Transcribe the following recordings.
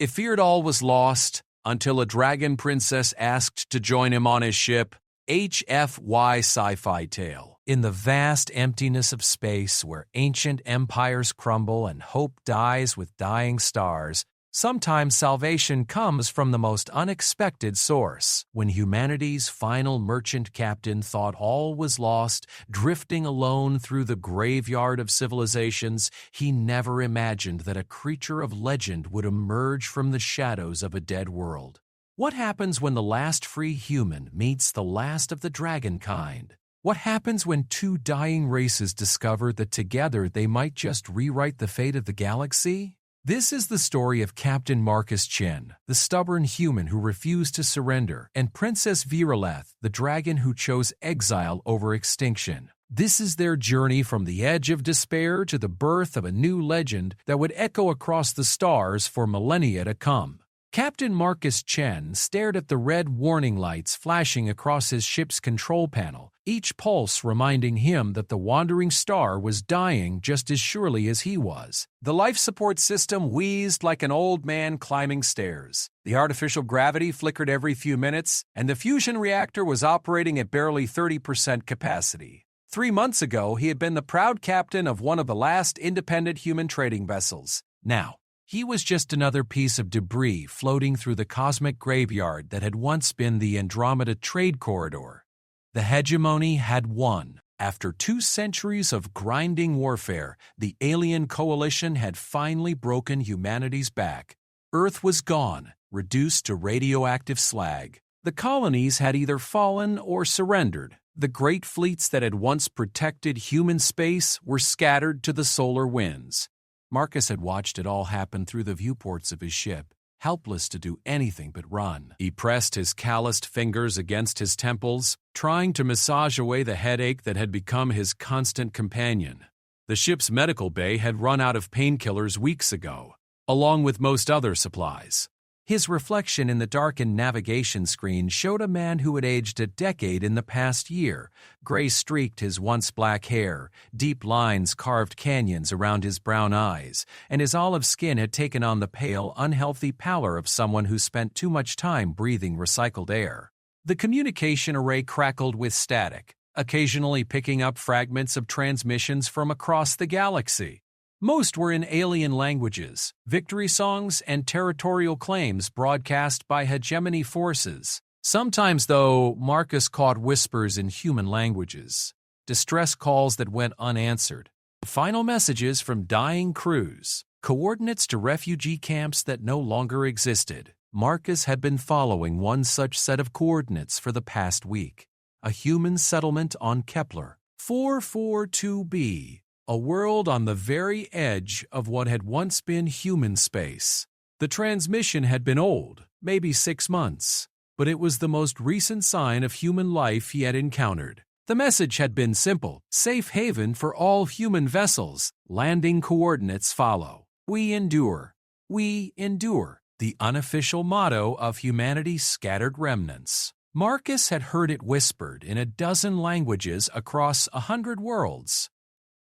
It feared all was lost until a dragon princess asked to join him on his ship, HFY Sci-Fi Tale. In the vast emptiness of space where ancient empires crumble and hope dies with dying stars, sometimes salvation comes from the most unexpected source. When humanity's final merchant captain thought all was lost, drifting alone through the graveyard of civilizations, he never imagined that a creature of legend would emerge from the shadows of a dead world. What happens when the last free human meets the last of the dragon kind? What happens when two dying races discover that together they might just rewrite the fate of the galaxy? This is the story of Captain Marcus Chen, the stubborn human who refused to surrender, and Princess Viraleth, the dragon who chose exile over extinction. This is their journey from the edge of despair to the birth of a new legend that would echo across the stars for millennia to come. Captain Marcus Chen stared at the red warning lights flashing across his ship's control panel, each pulse reminding him that the wandering star was dying just as surely as he was. The life support system wheezed like an old man climbing stairs. The artificial gravity flickered every few minutes, and the fusion reactor was operating at barely 30% capacity. 3 months ago, he had been the proud captain of one of the last independent human trading vessels. Now, he was just another piece of debris floating through the cosmic graveyard that had once been the Andromeda Trade Corridor. The hegemony had won. After 2 centuries of grinding warfare, the alien coalition had finally broken humanity's back. Earth was gone, reduced to radioactive slag. The colonies had either fallen or surrendered. The great fleets that had once protected human space were scattered to the solar winds. Marcus had watched it all happen through the viewports of his ship, helpless to do anything but run. He pressed his calloused fingers against his temples, trying to massage away the headache that had become his constant companion. The ship's medical bay had run out of painkillers weeks ago, along with most other supplies. His reflection in the darkened navigation screen showed a man who had aged a decade in the past year. Gray streaked his once black hair, deep lines carved canyons around his brown eyes, and his olive skin had taken on the pale, unhealthy pallor of someone who spent too much time breathing recycled air. The communication array crackled with static, occasionally picking up fragments of transmissions from across the galaxy. Most were in alien languages, victory songs and territorial claims broadcast by hegemony forces. Sometimes, though, Marcus caught whispers in human languages, distress calls that went unanswered, final messages from dying crews, coordinates to refugee camps that no longer existed. Marcus had been following one such set of coordinates for the past week, a human settlement on Kepler 442b. A world on the very edge of what had once been human space. The transmission had been old, maybe 6 months, but it was the most recent sign of human life he had encountered. The message had been simple: safe haven for all human vessels, landing coordinates follow. We endure. We endure, the unofficial motto of humanity's scattered remnants. Marcus had heard it whispered in a dozen languages across 100 worlds.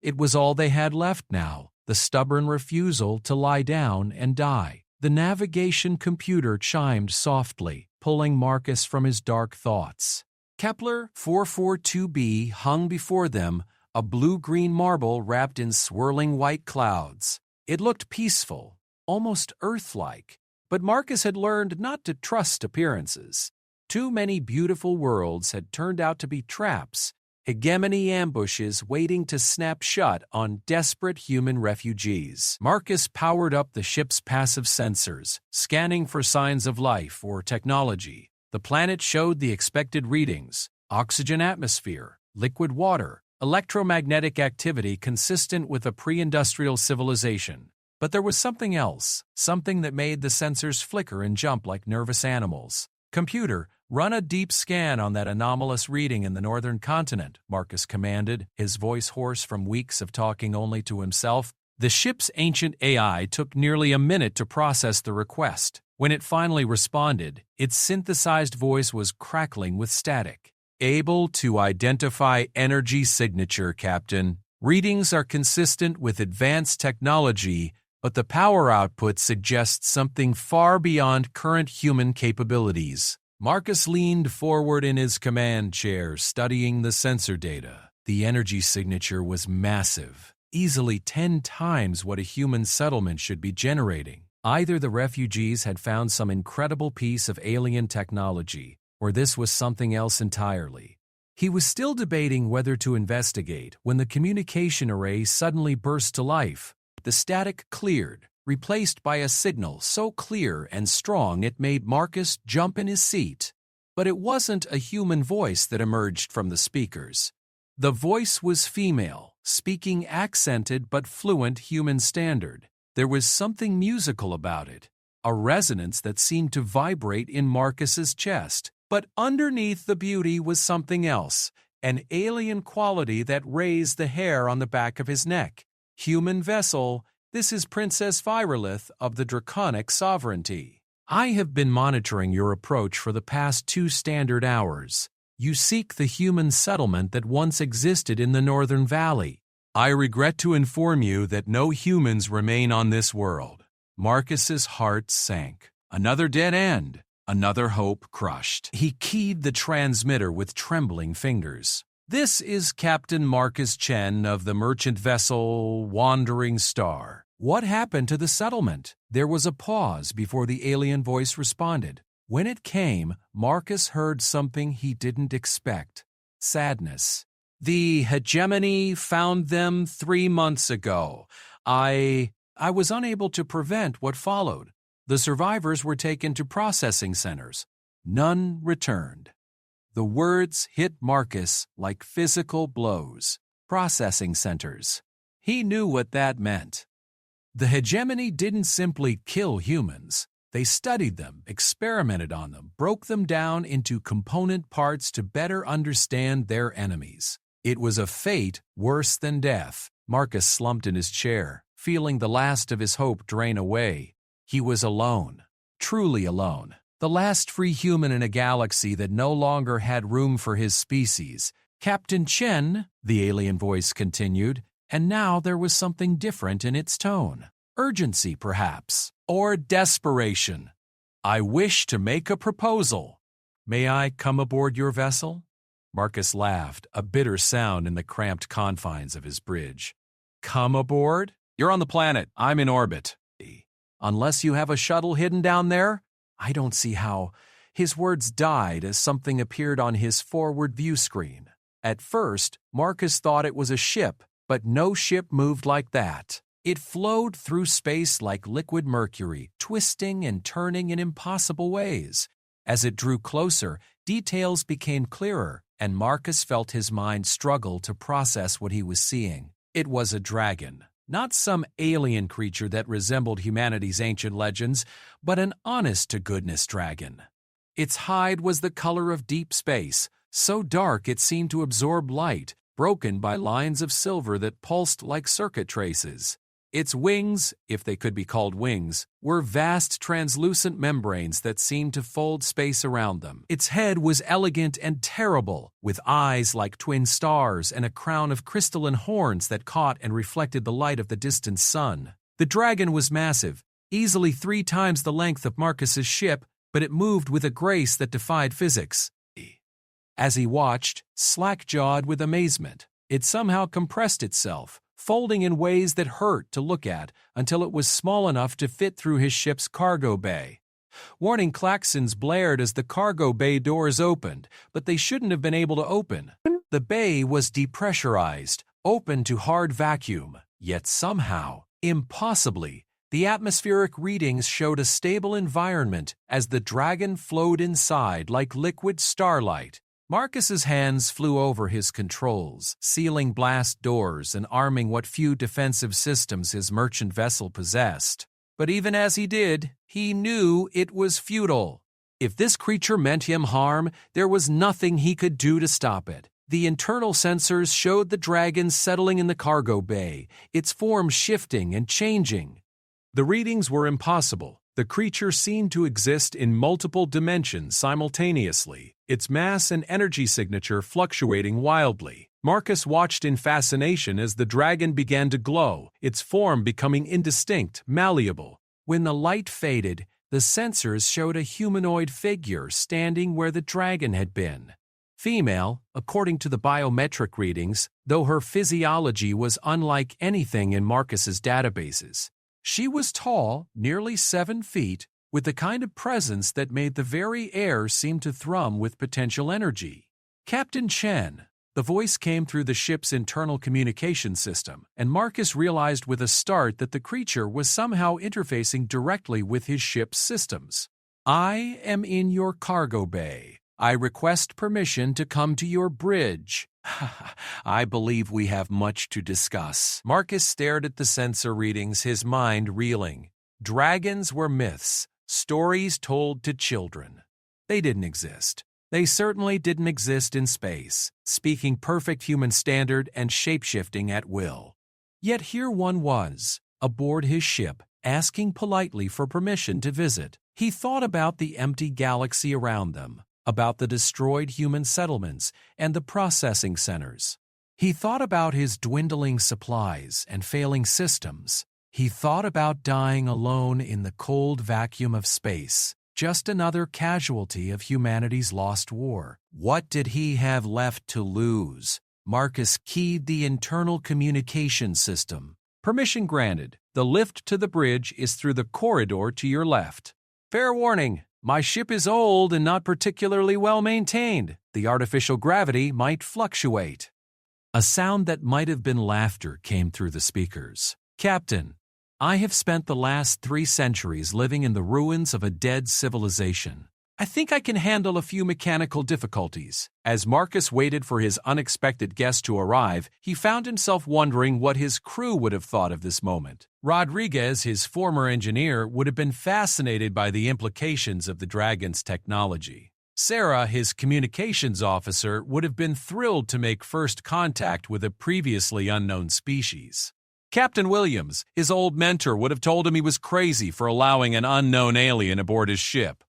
It was all they had left now, the stubborn refusal to lie down and die. The navigation computer chimed softly, pulling Marcus from his dark thoughts. Kepler 442b hung before them, a blue-green marble wrapped in swirling white clouds. It looked peaceful, almost Earth-like, but Marcus had learned not to trust appearances. Too many beautiful worlds had turned out to be traps, hegemony ambushes waiting to snap shut on desperate human refugees. Marcus powered up the ship's passive sensors, scanning for signs of life or technology. The planet showed the expected readings: oxygen atmosphere, liquid water, electromagnetic activity consistent with a pre-industrial civilization. But there was something else, something that made the sensors flicker and jump like nervous animals. Computer, run a deep scan on that anomalous reading in the northern continent, Marcus commanded, his voice hoarse from weeks of talking only to himself. The ship's ancient AI took nearly a minute to process the request. When it finally responded, its synthesized voice was crackling with static. Able to identify energy signature, Captain. Readings are consistent with advanced technology, but the power output suggests something far beyond current human capabilities. Marcus leaned forward in his command chair, studying the sensor data. The energy signature was massive, easily 10 times what a human settlement should be generating. Either the refugees had found some incredible piece of alien technology, or this was something else entirely. He was still debating whether to investigate when the communication array suddenly burst to life. The static cleared, replaced by a signal so clear and strong it made Marcus jump in his seat. But it wasn't a human voice that emerged from the speakers. The voice was female, speaking accented but fluent human standard. There was something musical about it, a resonance that seemed to vibrate in Marcus's chest. But underneath the beauty was something else, an alien quality that raised the hair on the back of his neck. Human vessel, this is Princess Virolith of the Draconic Sovereignty. I have been monitoring your approach for the past 2 standard hours. You seek the human settlement that once existed in the Northern Valley. I regret to inform you that no humans remain on this world. Marcus's heart sank. Another dead end. Another hope crushed. He keyed the transmitter with trembling fingers. This is Captain Marcus Chen of the merchant vessel Wandering Star. What happened to the settlement? There was a pause before the alien voice responded. When it came, Marcus heard something he didn't expect. Sadness. The hegemony found them 3 months ago. I was unable to prevent what followed. The survivors were taken to processing centers. None returned. The words hit Marcus like physical blows. Processing centers. He knew what that meant. The hegemony didn't simply kill humans. They studied them, experimented on them, broke them down into component parts to better understand their enemies. It was a fate worse than death. Marcus slumped in his chair, feeling the last of his hope drain away. He was alone, truly alone. The last free human in a galaxy that no longer had room for his species. Captain Chen, the alien voice continued, and now there was something different in its tone. Urgency, perhaps, or desperation. I wish to make a proposal. May I come aboard your vessel? Marcus laughed, a bitter sound in the cramped confines of his bridge. Come aboard? You're on the planet. I'm in orbit. Unless you have a shuttle hidden down there? I don't see how. His words died as something appeared on his forward view screen. At first, Marcus thought it was a ship, but no ship moved like that. It flowed through space like liquid mercury, twisting and turning in impossible ways. As it drew closer, details became clearer, and Marcus felt his mind struggle to process what he was seeing. It was a dragon. Not some alien creature that resembled humanity's ancient legends, but an honest-to-goodness dragon. Its hide was the color of deep space, so dark it seemed to absorb light, broken by lines of silver that pulsed like circuit traces. Its wings, if they could be called wings, were vast translucent membranes that seemed to fold space around them. Its head was elegant and terrible, with eyes like twin stars and a crown of crystalline horns that caught and reflected the light of the distant sun. The dragon was massive, easily 3 times the length of Marcus's ship, but it moved with a grace that defied physics. As he watched, slack-jawed with amazement, it somehow compressed itself, folding in ways that hurt to look at until it was small enough to fit through his ship's cargo bay. Warning klaxons blared as the cargo bay doors opened, but they shouldn't have been able to open. The bay was depressurized, open to hard vacuum, yet somehow, impossibly, the atmospheric readings showed a stable environment as the dragon flowed inside like liquid starlight. Marcus's hands flew over his controls, sealing blast doors and arming what few defensive systems his merchant vessel possessed. But even as he did, he knew it was futile. If this creature meant him harm, there was nothing he could do to stop it. The internal sensors showed the dragon settling in the cargo bay, its form shifting and changing. The readings were impossible. The creature seemed to exist in multiple dimensions simultaneously, its mass and energy signature fluctuating wildly. Marcus watched in fascination as the dragon began to glow, its form becoming indistinct, malleable. When the light faded, the sensors showed a humanoid figure standing where the dragon had been. Female, according to the biometric readings, though her physiology was unlike anything in Marcus's databases. She was tall, nearly 7 feet, with the kind of presence that made the very air seem to thrum with potential energy. Captain Chen. The voice came through the ship's internal communication system, and Marcus realized with a start that the creature was somehow interfacing directly with his ship's systems. "I am in your cargo bay. I request permission to come to your bridge." "I believe we have much to discuss." Marcus stared at the sensor readings, his mind reeling. Dragons were myths, stories told to children. They didn't exist. They certainly didn't exist in space, speaking perfect human standard and shapeshifting at will. Yet here one was, aboard his ship, asking politely for permission to visit. He thought about the empty galaxy around them, about the destroyed human settlements and the processing centers. He thought about his dwindling supplies and failing systems. He thought about dying alone in the cold vacuum of space. Just another casualty of humanity's lost war. What did he have left to lose? Marcus keyed the internal communication system. "Permission granted. The lift to the bridge is through the corridor to your left." "Fair warning, my ship is old and not particularly well maintained. The artificial gravity might fluctuate." A sound that might have been laughter came through the speakers. "Captain, I have spent the last 3 centuries living in the ruins of a dead civilization. I think I can handle a few mechanical difficulties." As Marcus waited for his unexpected guest to arrive, he found himself wondering what his crew would have thought of this moment. Rodriguez, his former engineer, would have been fascinated by the implications of the dragon's technology. Sarah, his communications officer, would have been thrilled to make first contact with a previously unknown species. Captain Williams, his old mentor, would have told him he was crazy for allowing an unknown alien aboard his ship.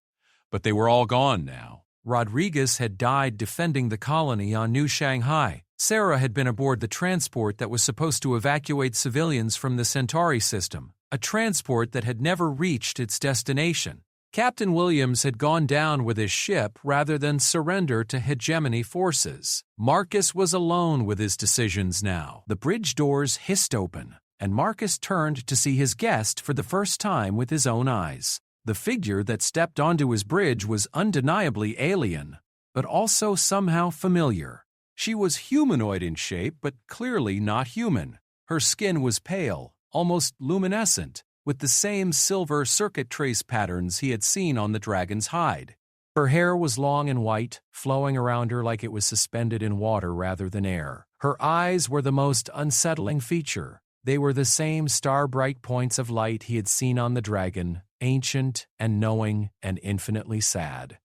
But they were all gone now. Rodriguez had died defending the colony on New Shanghai. Sarah had been aboard the transport that was supposed to evacuate civilians from the Centauri system, a transport that had never reached its destination. Captain Williams had gone down with his ship rather than surrender to hegemony forces. Marcus was alone with his decisions now. The bridge doors hissed open, and Marcus turned to see his guest for the first time with his own eyes. The figure that stepped onto his bridge was undeniably alien, but also somehow familiar. She was humanoid in shape, but clearly not human. Her skin was pale, almost luminescent, with the same silver circuit trace patterns he had seen on the dragon's hide. Her hair was long and white, flowing around her like it was suspended in water rather than air. Her eyes were the most unsettling feature. They were the same star-bright points of light he had seen on the dragon, ancient and knowing and infinitely sad.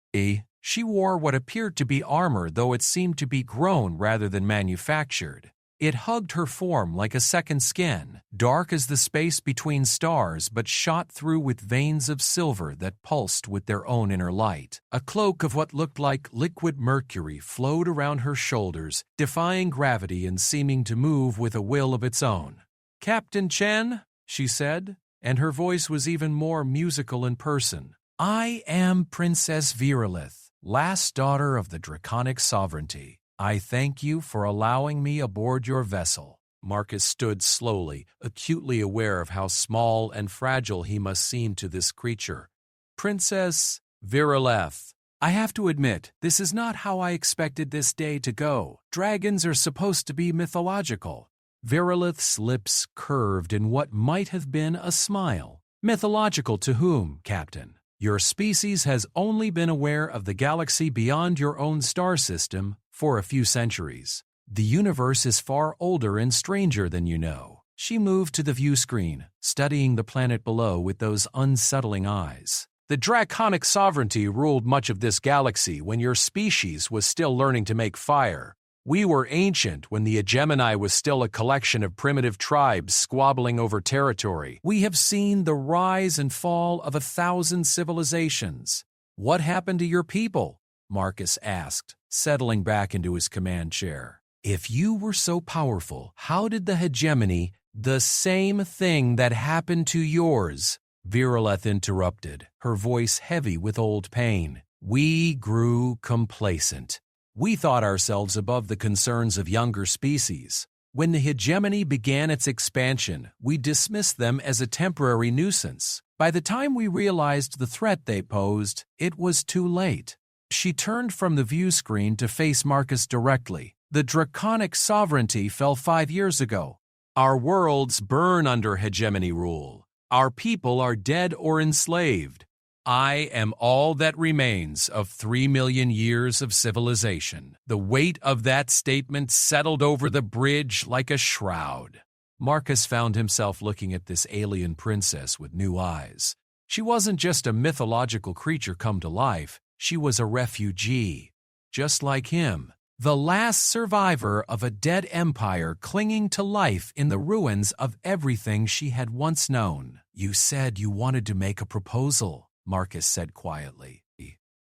She wore what appeared to be armor, though it seemed to be grown rather than manufactured. It hugged her form like a second skin, dark as the space between stars but shot through with veins of silver that pulsed with their own inner light. A cloak of what looked like liquid mercury flowed around her shoulders, defying gravity and seeming to move with a will of its own. "Captain Chen," she said, and her voice was even more musical in person. "I am Princess Virolith, last daughter of the Draconic Sovereignty. I thank you for allowing me aboard your vessel." Marcus stood slowly, acutely aware of how small and fragile he must seem to this creature. "Princess Virolith, I have to admit, this is not how I expected this day to go. Dragons are supposed to be mythological." Virolith's lips curved in what might have been a smile. "Mythological to whom, Captain? Your species has only been aware of the galaxy beyond your own star system for a few centuries. The universe is far older and stranger than you know." She moved to the view screen, studying the planet below with those unsettling eyes. "The Draconic Sovereignty ruled much of this galaxy when your species was still learning to make fire. We were ancient when the hegemony was still a collection of primitive tribes squabbling over territory. We have seen the rise and fall of 1,000 civilizations. What happened to your people?" Marcus asked, settling back into his command chair. If you were so powerful, how did the hegemony, the same thing that happened to yours? Viroleth interrupted, her voice heavy with old pain. We grew complacent. We thought ourselves above the concerns of younger species. When the hegemony began its expansion, we dismissed them as a temporary nuisance. By the time we realized the threat they posed, it was too late. She turned from the view screen to face Marcus directly. The draconic sovereignty fell 5 years ago. Our worlds burn under hegemony rule. Our people are dead or enslaved. I am all that remains of 3 million years of civilization. The weight of that statement settled over the bridge like a shroud. Marcus found himself looking at this alien princess with new eyes. She wasn't just a mythological creature come to life. She was a refugee, just like him. The last survivor of a dead empire clinging to life in the ruins of everything she had once known. You said you wanted to make a proposal, Marcus said quietly.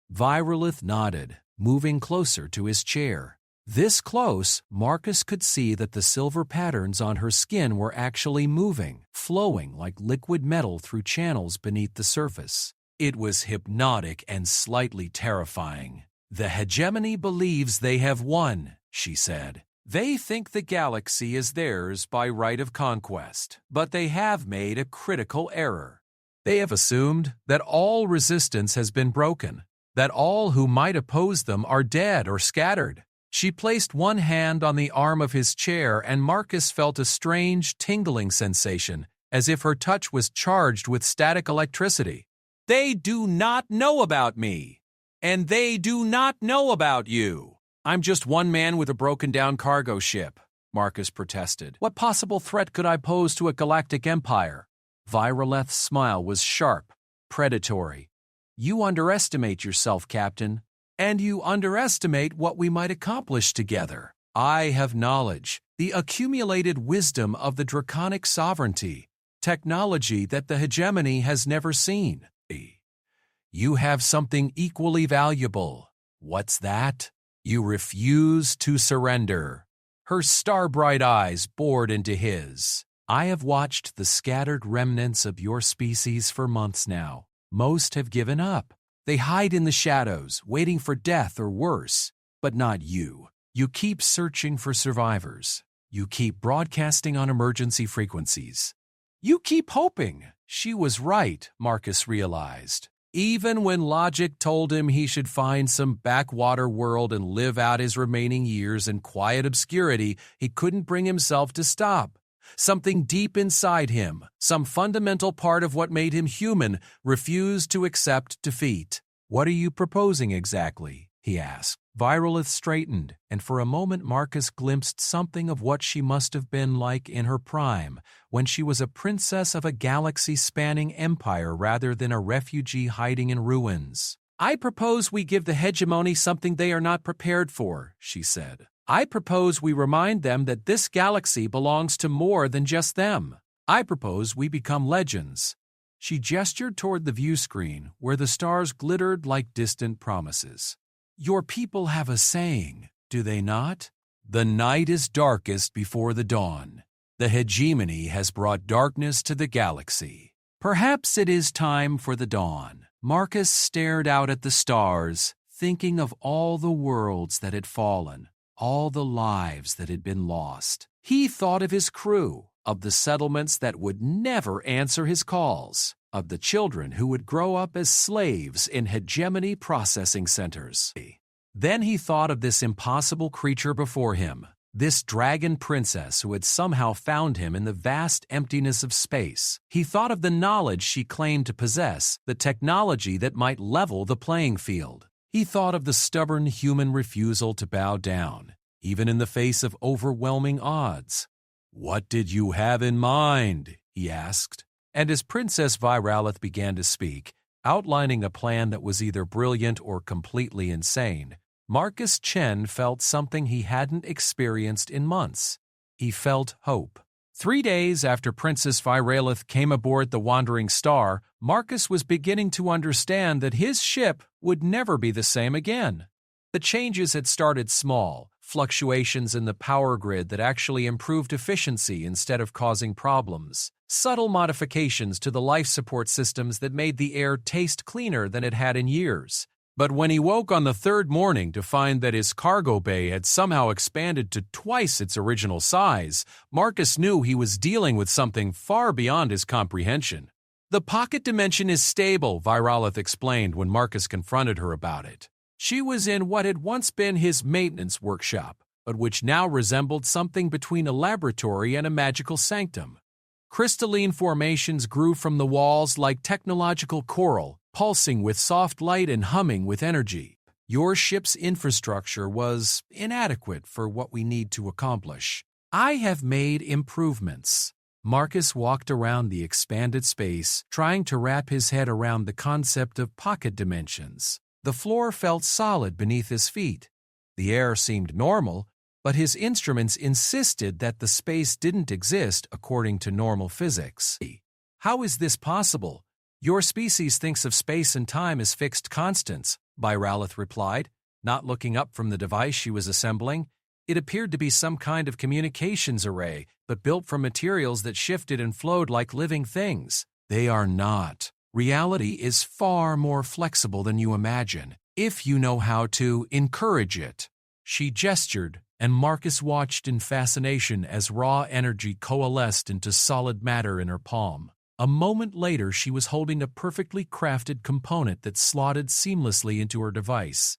Virolith nodded, moving closer to his chair. This close, Marcus could see that the silver patterns on her skin were actually moving, flowing like liquid metal through channels beneath the surface. It was hypnotic and slightly terrifying. The hegemony believes they have won, she said. They think the galaxy is theirs by right of conquest, but they have made a critical error. They have assumed that all resistance has been broken, that all who might oppose them are dead or scattered. She placed one hand on the arm of his chair, and Marcus felt a strange tingling sensation, as if her touch was charged with static electricity. They do not know about me. And they do not know about you. I'm just one man with a broken-down cargo ship, Marcus protested. What possible threat could I pose to a galactic empire? Viroleth's smile was sharp, predatory. You underestimate yourself, Captain, and you underestimate what we might accomplish together. I have knowledge, the accumulated wisdom of the draconic sovereignty, technology that the hegemony has never seen. You have something equally valuable. What's that? You refuse to surrender. Her star-bright eyes bored into his. I have watched the scattered remnants of your species for months now. Most have given up. They hide in the shadows, waiting for death or worse. But not you. You keep searching for survivors. You keep broadcasting on emergency frequencies. You keep hoping. She was right, Marcus realized. Even when logic told him he should find some backwater world and live out his remaining years in quiet obscurity, he couldn't bring himself to stop. Something deep inside him, some fundamental part of what made him human, refused to accept defeat. What are you proposing exactly? He asked. Virolith straightened, and for a moment Marcus glimpsed something of what she must have been like in her prime, when she was a princess of a galaxy-spanning empire rather than a refugee hiding in ruins. I propose we give the hegemony something they are not prepared for, she said. I propose we remind them that this galaxy belongs to more than just them. I propose we become legends. She gestured toward the view screen, where the stars glittered like distant promises. Your people have a saying, do they not? The night is darkest before the dawn. The hegemony has brought darkness to the galaxy. Perhaps it is time for the dawn. Marcus stared out at the stars, thinking of all the worlds that had fallen, all the lives that had been lost. He thought of his crew, of the settlements that would never answer his calls, of the children who would grow up as slaves in hegemony processing centers. Then he thought of this impossible creature before him, this dragon princess who had somehow found him in the vast emptiness of space. He thought of the knowledge she claimed to possess, the technology that might level the playing field. He thought of the stubborn human refusal to bow down, even in the face of overwhelming odds. What did you have in mind? He asked. And as Princess Virolith began to speak, outlining a plan that was either brilliant or completely insane, Marcus Chen felt something he hadn't experienced in months. He felt hope. 3 days after Princess Virolith came aboard the Wandering Star, Marcus was beginning to understand that his ship would never be the same again. The changes had started small, fluctuations in the power grid that actually improved efficiency instead of causing problems, subtle modifications to the life support systems that made the air taste cleaner than it had in years. But when he woke on the third morning to find that his cargo bay had somehow expanded to twice its original size, Marcus knew he was dealing with something far beyond his comprehension. The pocket dimension is stable, Virolith explained when Marcus confronted her about it. She was in what had once been his maintenance workshop, but which now resembled something between a laboratory and a magical sanctum. Crystalline formations grew from the walls like technological coral, pulsing with soft light and humming with energy. Your ship's infrastructure was inadequate for what we need to accomplish. I have made improvements. Marcus walked around the expanded space, trying to wrap his head around the concept of pocket dimensions. The floor felt solid beneath his feet. The air seemed normal, but his instruments insisted that the space didn't exist according to normal physics. How is this possible? Your species thinks of space and time as fixed constants, Virolith replied, not looking up from the device she was assembling. It appeared to be some kind of communications array, but built from materials that shifted and flowed like living things. They are not. Reality is far more flexible than you imagine, if you know how to encourage it. She gestured, and Marcus watched in fascination as raw energy coalesced into solid matter in her palm. A moment later, she was holding a perfectly crafted component that slotted seamlessly into her device.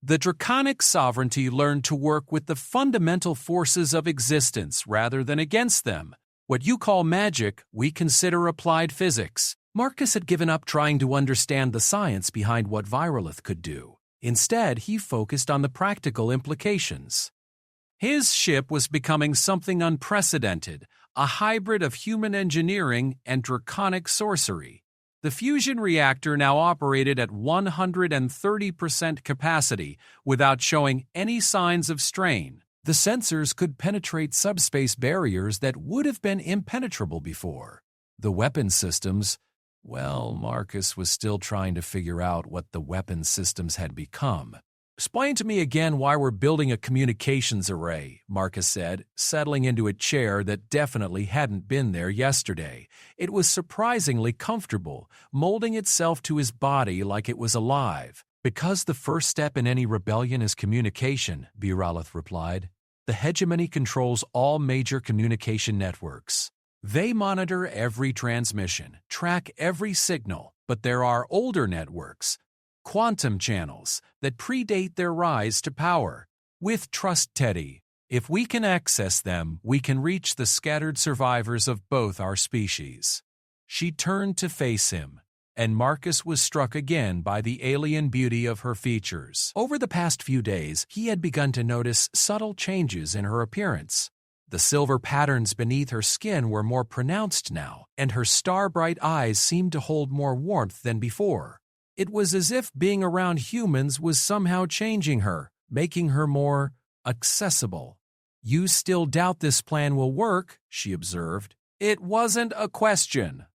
The Draconic Sovereignty learned to work with the fundamental forces of existence rather than against them. What you call magic, we consider applied physics. Marcus had given up trying to understand the science behind what Virolith could do. Instead, he focused on the practical implications. His ship was becoming something unprecedented, a hybrid of human engineering and draconic sorcery. The fusion reactor now operated at 130% capacity without showing any signs of strain. The sensors could penetrate subspace barriers that would have been impenetrable before. The weapon systems, well, Marcus was still trying to figure out what the weapon systems had become. Explain to me again why we're building a communications array, Marcus said, settling into a chair that definitely hadn't been there yesterday. It was surprisingly comfortable, molding itself to his body like it was alive. Because the first step in any rebellion is communication, Virolith replied. The hegemony controls all major communication networks. They monitor every transmission, track every signal, but there are older networks, quantum channels, that predate their rise to power. With Trust Teddy, if we can access them, we can reach the scattered survivors of both our species. She turned to face him, and Marcus was struck again by the alien beauty of her features. Over the past few days, he had begun to notice subtle changes in her appearance. The silver patterns beneath her skin were more pronounced now, and her star-bright eyes seemed to hold more warmth than before. It was as if being around humans was somehow changing her, making her more accessible. You still doubt this plan will work, she observed. It wasn't a question.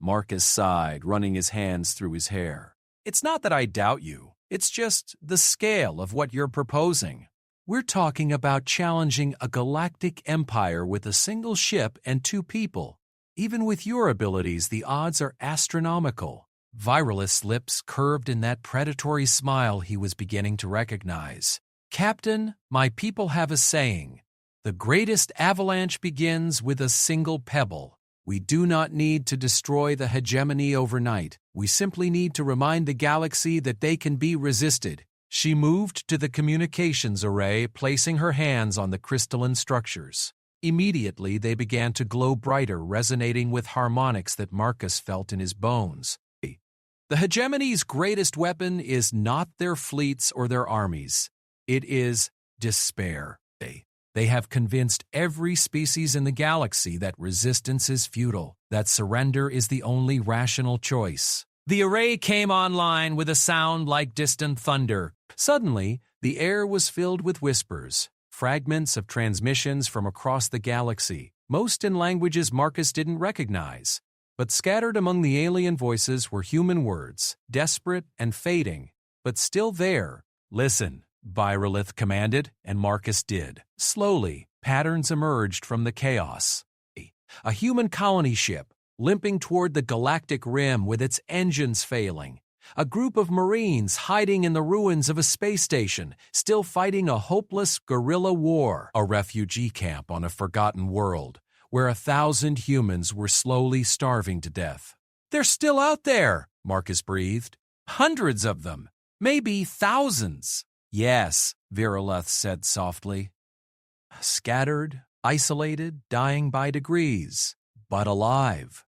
Marcus sighed, running his hands through his hair. It's not that I doubt you. It's just the scale of what you're proposing. We're talking about challenging a galactic empire with a single ship and 2 people. Even with your abilities, the odds are astronomical. Virolith's lips curved in that predatory smile he was beginning to recognize. Captain, my people have a saying. The greatest avalanche begins with a single pebble. We do not need to destroy the hegemony overnight. We simply need to remind the galaxy that they can be resisted. She moved to the communications array, placing her hands on the crystalline structures. Immediately, they began to glow brighter, resonating with harmonics that Marcus felt in his bones. The hegemony's greatest weapon is not their fleets or their armies. It is despair. They have convinced every species in the galaxy that resistance is futile, that surrender is the only rational choice. The array came online with a sound like distant thunder. Suddenly, the air was filled with whispers, fragments of transmissions from across the galaxy, most in languages Marcus didn't recognize. But scattered among the alien voices were human words, desperate and fading, but still there. Listen, Virolith commanded, and Marcus did. Slowly, patterns emerged from the chaos. A human colony ship, limping toward the galactic rim with its engines failing. A group of Marines hiding in the ruins of a space station, still fighting a hopeless guerrilla war. A refugee camp on a forgotten world, where 1,000 humans were slowly starving to death. "They're still out there," Marcus breathed. "Hundreds of them. Maybe thousands." "Yes," Virolith said softly. "Scattered, isolated, dying by degrees, but alive."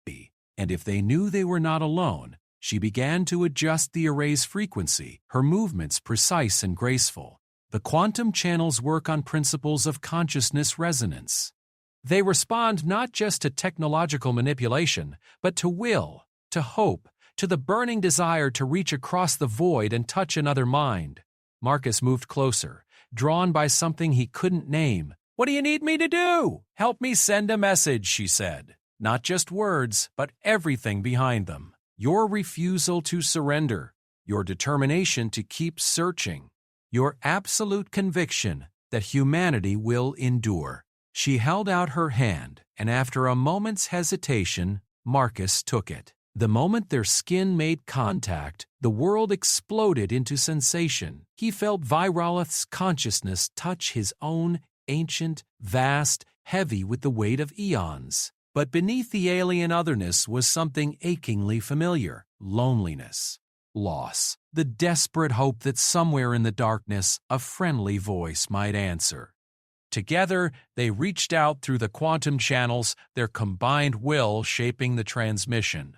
And if they knew they were not alone, she began to adjust the array's frequency, her movements precise and graceful. The quantum channels work on principles of consciousness resonance. They respond not just to technological manipulation, but to will, to hope, to the burning desire to reach across the void and touch another mind. Marcus moved closer, drawn by something he couldn't name. "What do you need me to do?" "Help me send a message," she said. "Not just words, but everything behind them. Your refusal to surrender, your determination to keep searching, your absolute conviction that humanity will endure." She held out her hand, and after a moment's hesitation, Marcus took it. The moment their skin made contact, the world exploded into sensation. He felt Virolith's consciousness touch his own, ancient, vast, heavy with the weight of eons. But beneath the alien otherness was something achingly familiar: loneliness, loss, the desperate hope that somewhere in the darkness a friendly voice might answer. Together, they reached out through the quantum channels, their combined will shaping the transmission.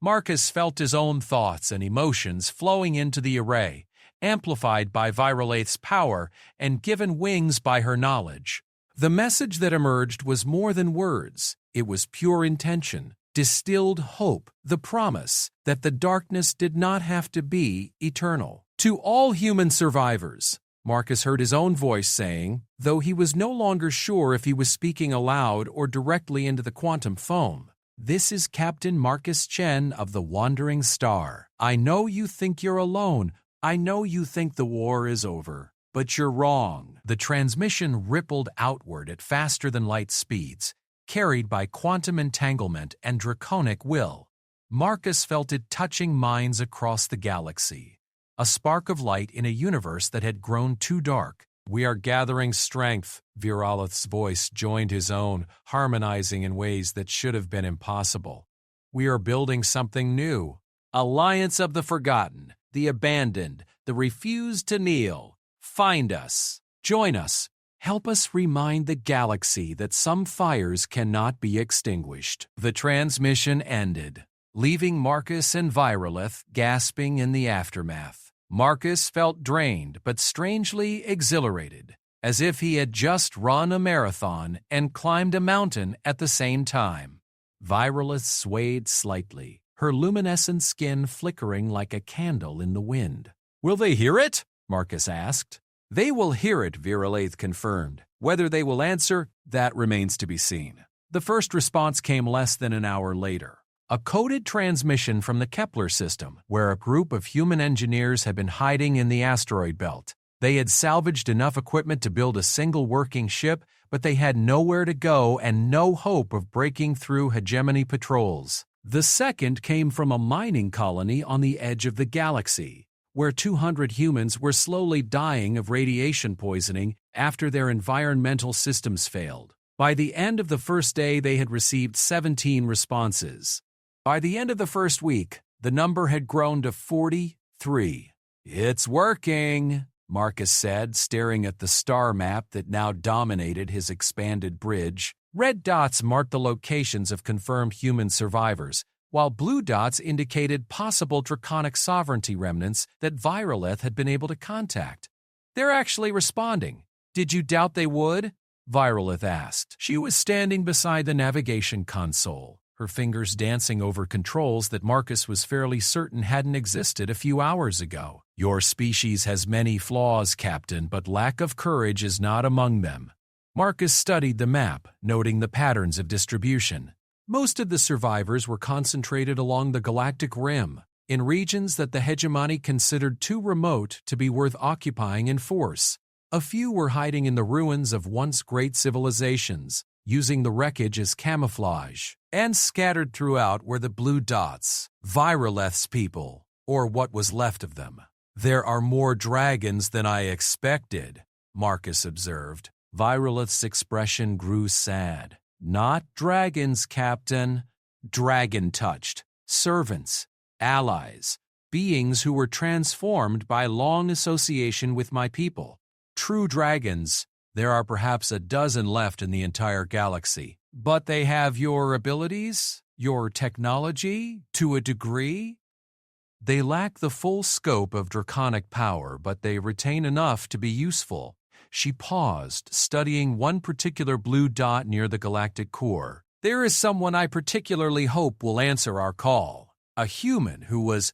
Marcus felt his own thoughts and emotions flowing into the array, amplified by Virolith's power and given wings by her knowledge. The message that emerged was more than words. It was pure intention, distilled hope, the promise that the darkness did not have to be eternal. To all human survivors, Marcus heard his own voice saying, though he was no longer sure if he was speaking aloud or directly into the quantum foam, "This is Captain Marcus Chen of the Wandering Star. I know you think you're alone. I know you think the war is over. But you're wrong." The transmission rippled outward at faster-than-light speeds, carried by quantum entanglement and draconic will. Marcus felt it touching minds across the galaxy, a spark of light in a universe that had grown too dark. "We are gathering strength," Virolith's voice joined his own, harmonizing in ways that should have been impossible. "We are building something new. Alliance of the forgotten, the abandoned, the refused to kneel. Find us. Join us. Help us remind the galaxy that some fires cannot be extinguished." The transmission ended, leaving Marcus and Virolith gasping in the aftermath. Marcus felt drained but strangely exhilarated, as if he had just run a marathon and climbed a mountain at the same time. Virolith swayed slightly, her luminescent skin flickering like a candle in the wind. "Will they hear it?" Marcus asked. "They will hear it," Virolith confirmed. "Whether they will answer, that remains to be seen." The first response came less than an hour later. A coded transmission from the Kepler system, where a group of human engineers had been hiding in the asteroid belt. They had salvaged enough equipment to build a single working ship, but they had nowhere to go and no hope of breaking through hegemony patrols. The second came from a mining colony on the edge of the galaxy, where 200 humans were slowly dying of radiation poisoning after their environmental systems failed. By the end of the first day, they had received 17 responses. By the end of the first week, the number had grown to 43. "It's working," Marcus said, staring at the star map that now dominated his expanded bridge. Red dots marked the locations of confirmed human survivors, while blue dots indicated possible draconic sovereignty remnants that Virolith had been able to contact. "They're actually responding. Did you doubt they would?" Virolith asked. She was standing beside the navigation console, her fingers dancing over controls that Marcus was fairly certain hadn't existed a few hours ago. "Your species has many flaws, Captain, but lack of courage is not among them." Marcus studied the map, noting the patterns of distribution. Most of the survivors were concentrated along the galactic rim, in regions that the hegemony considered too remote to be worth occupying in force. A few were hiding in the ruins of once great civilizations, using the wreckage as camouflage, and scattered throughout were the blue dots, Virolith's people, or what was left of them. "There are more dragons than I expected," Marcus observed. Virolith's expression grew sad. "Not dragons, Captain. Dragon-touched. Servants. Allies. Beings who were transformed by long association with my people. True dragons. There are perhaps a dozen left in the entire galaxy. But they have your abilities, your technology, to a degree. They lack the full scope of draconic power, but they retain enough to be useful." She paused, studying one particular blue dot near the galactic core. "There is someone I particularly hope will answer our call. A human who was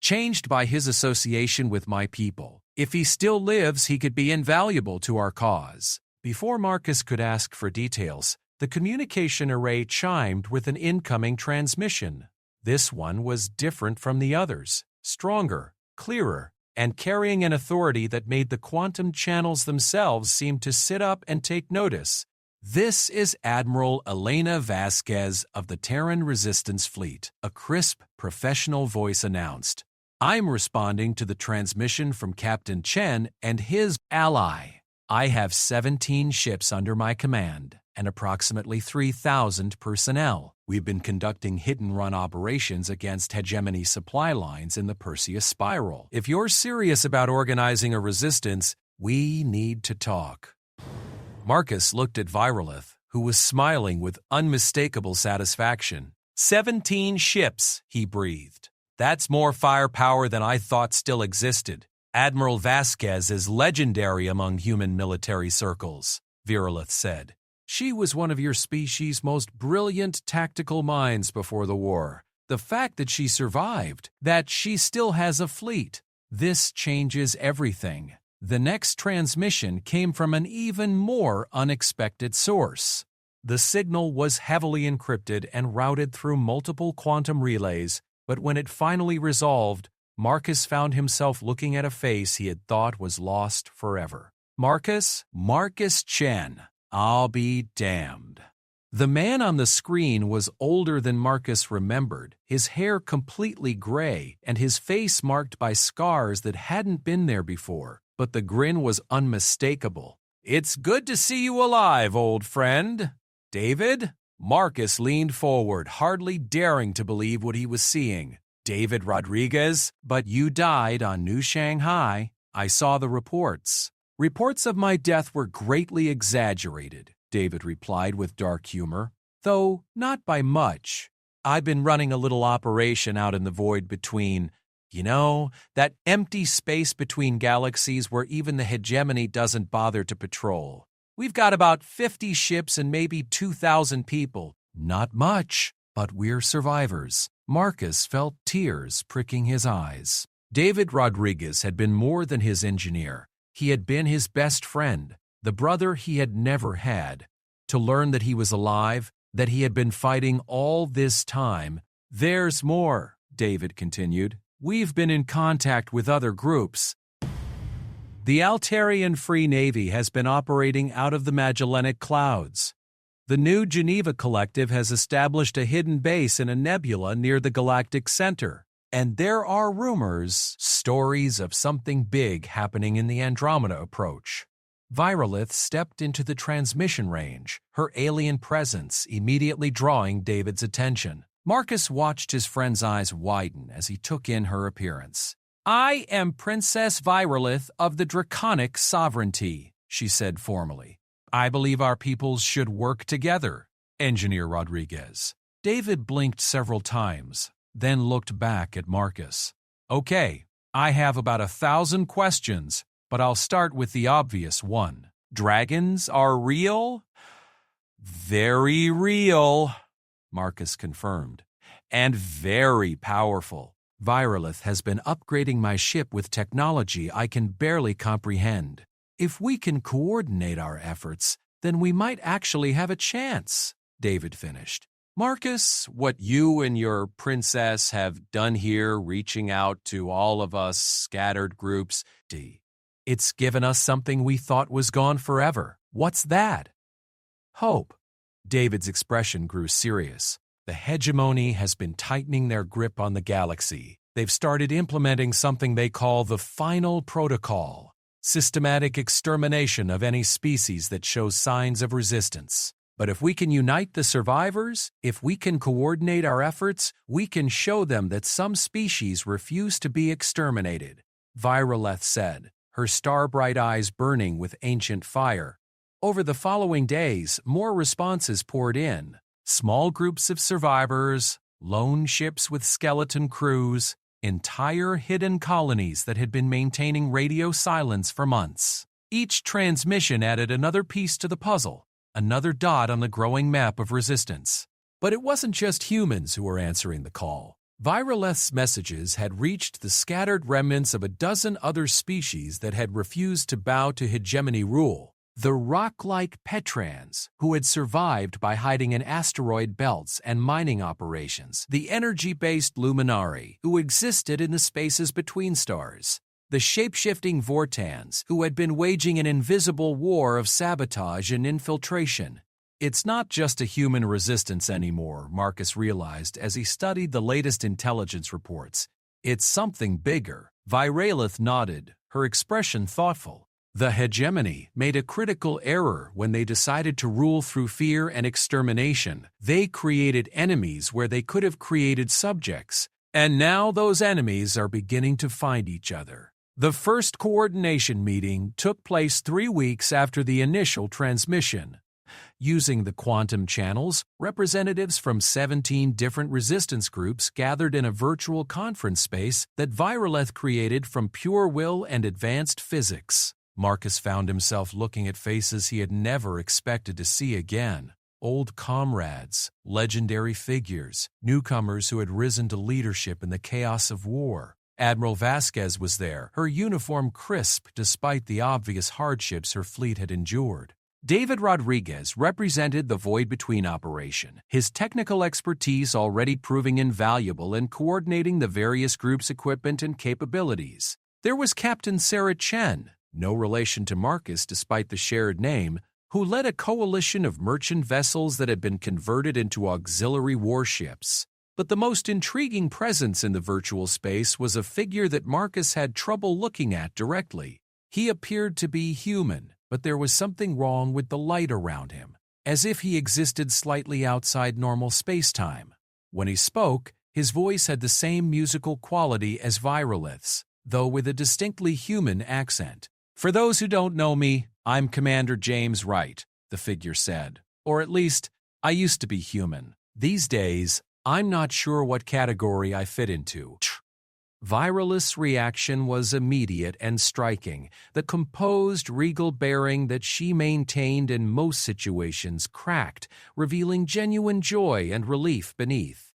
changed by his association with my people. If he still lives, he could be invaluable to our cause." Before Marcus could ask for details, the communication array chimed with an incoming transmission. This one was different from the others, stronger, clearer, and carrying an authority that made the quantum channels themselves seem to sit up and take notice. "This is Admiral Elena Vasquez of the Terran Resistance Fleet," a crisp, professional voice announced. "I'm responding to the transmission from Captain Chen and his ally. I have 17 ships under my command and approximately 3,000 personnel. We've been conducting hit-and-run operations against hegemony supply lines in the Perseus Spiral. If you're serious about organizing a resistance, we need to talk." Marcus looked at Virolith, who was smiling with unmistakable satisfaction. 17 ships, he breathed. "That's more firepower than I thought still existed. Admiral Vasquez is legendary among human military circles," Virolith said. "She was one of your species' most brilliant tactical minds before the war. The fact that she survived, that she still has a fleet, this changes everything." The next transmission came from an even more unexpected source. The signal was heavily encrypted and routed through multiple quantum relays, but when it finally resolved, Marcus found himself looking at a face he had thought was lost forever. Marcus Chen. I'll be damned. The man on the screen was older than Marcus remembered, his hair completely gray and his face marked by scars that hadn't been there before, but the grin was unmistakable. "It's good to see you alive, old friend." "David?" Marcus leaned forward, hardly daring to believe what he was seeing. "David Rodriguez? But you died on New Shanghai. I saw the reports." "Reports of my death were greatly exaggerated," David replied with dark humor, "though not by much. I've been running a little operation out in the void between, that empty space between galaxies where even the hegemony doesn't bother to patrol. We've got about 50 ships and maybe 2,000 people. Not much, but we're survivors." Marcus felt tears pricking his eyes. David Rodriguez had been more than his engineer. He had been his best friend, the brother he had never had. To learn that he was alive, that he had been fighting all this time. "There's more," David continued. "We've been in contact with other groups. The Altarian Free Navy has been operating out of the Magellanic Clouds. The New Geneva Collective has established a hidden base in a nebula near the galactic center. And there are rumors, stories of something big happening in the Andromeda approach." Virolith stepped into the transmission range, her alien presence immediately drawing David's attention. Marcus watched his friend's eyes widen as he took in her appearance. "I am Princess Virolith of the Draconic Sovereignty," she said formally. "I believe our peoples should work together, Engineer Rodriguez." David blinked several times, then looked back at Marcus. "Okay, I have about 1,000 questions, but I'll start with the obvious one. Dragons are real?" "Very real," Marcus confirmed. "And very powerful. Virolith has been upgrading my ship with technology I can barely comprehend. If we can coordinate our efforts, then we might actually have a chance," David finished. Marcus, what you and your princess have done here, reaching out to all of us scattered groups, it's given us something we thought was gone forever. What's that? Hope. David's expression grew serious. The hegemony has been tightening their grip on the galaxy. They've started implementing something they call the Final Protocol, systematic extermination of any species that shows signs of resistance. But if we can unite the survivors, if we can coordinate our efforts, we can show them that some species refuse to be exterminated, Viroleth said, her star-bright eyes burning with ancient fire. Over the following days, more responses poured in. Small groups of survivors, lone ships with skeleton crews, entire hidden colonies that had been maintaining radio silence for months. Each transmission added another piece to the puzzle, another dot on the growing map of resistance. But it wasn't just humans who were answering the call. Viroleth's messages had reached the scattered remnants of a dozen other species that had refused to bow to hegemony rule. The rock-like Petrans, who had survived by hiding in asteroid belts and mining operations. The energy-based Luminari, who existed in the spaces between stars. The shape-shifting Vortans, who had been waging an invisible war of sabotage and infiltration. It's not just a human resistance anymore, Marcus realized as he studied the latest intelligence reports. It's something bigger. Viroleth nodded, her expression thoughtful. The hegemony made a critical error when they decided to rule through fear and extermination. They created enemies where they could have created subjects, and now those enemies are beginning to find each other. The first coordination meeting took place 3 weeks after the initial transmission. Using the quantum channels, representatives from 17 different resistance groups gathered in a virtual conference space that Viroleth created from pure will and advanced physics. Marcus found himself looking at faces he had never expected to see again. Old comrades, legendary figures, newcomers who had risen to leadership in the chaos of war. Admiral Vasquez was there, her uniform crisp despite the obvious hardships her fleet had endured. David Rodriguez represented the Void Between operation, his technical expertise already proving invaluable in coordinating the various groups' equipment and capabilities. There was Captain Sarah Chen, no relation to Marcus despite the shared name, who led a coalition of merchant vessels that had been converted into auxiliary warships. But the most intriguing presence in the virtual space was a figure that Marcus had trouble looking at directly. He appeared to be human, but there was something wrong with the light around him, as if he existed slightly outside normal space-time. When he spoke, his voice had the same musical quality as Viroleth's, though with a distinctly human accent. "For those who don't know me, I'm Commander James Wright," the figure said. "Or at least, I used to be human. These days, I'm not sure what category I fit into." Viroleth's reaction was immediate and striking. The composed, regal bearing that she maintained in most situations cracked, revealing genuine joy and relief beneath.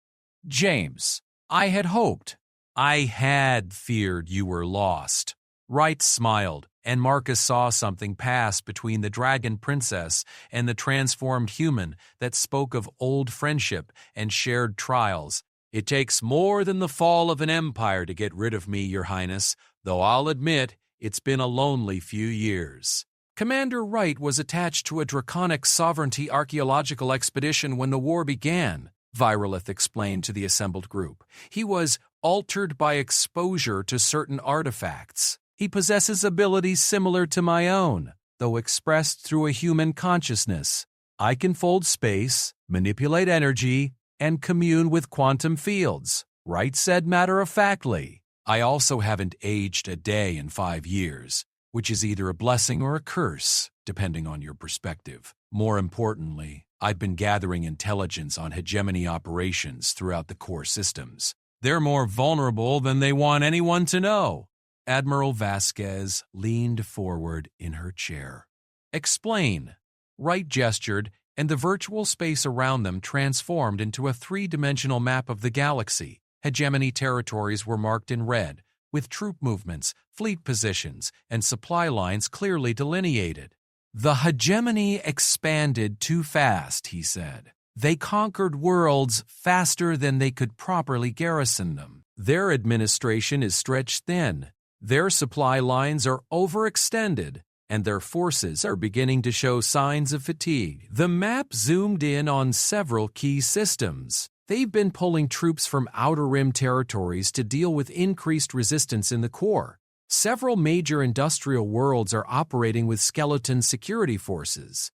"James, I had hoped. I had feared you were lost." Wright smiled, and Marcus saw something pass between the Dragon Princess and the transformed human that spoke of old friendship and shared trials. "It takes more than the fall of an empire to get rid of me, Your Highness, though I'll admit it's been a lonely few years." Commander Wright was attached to a draconic sovereignty archaeological expedition when the war began, Viroleth explained to the assembled group. "He was altered by exposure to certain artifacts. He possesses abilities similar to my own, though expressed through a human consciousness. I can fold space, manipulate energy, and commune with quantum fields," Wright said matter-of-factly. "I also haven't aged a day in 5 years, which is either a blessing or a curse, depending on your perspective. More importantly, I've been gathering intelligence on hegemony operations throughout the core systems. They're more vulnerable than they want anyone to know." Admiral Vasquez leaned forward in her chair. "Explain." Wright gestured, and the virtual space around them transformed into a 3-dimensional map of the galaxy. Hegemony territories were marked in red, with troop movements, fleet positions, and supply lines clearly delineated. "The hegemony expanded too fast," he said. They conquered worlds faster than they could properly garrison them. Their administration is stretched thin. Their supply lines are overextended, and their forces are beginning to show signs of fatigue. The map zoomed in on several key systems. They've been pulling troops from Outer Rim territories to deal with increased resistance in the core. Several major industrial worlds are operating with skeleton security forces.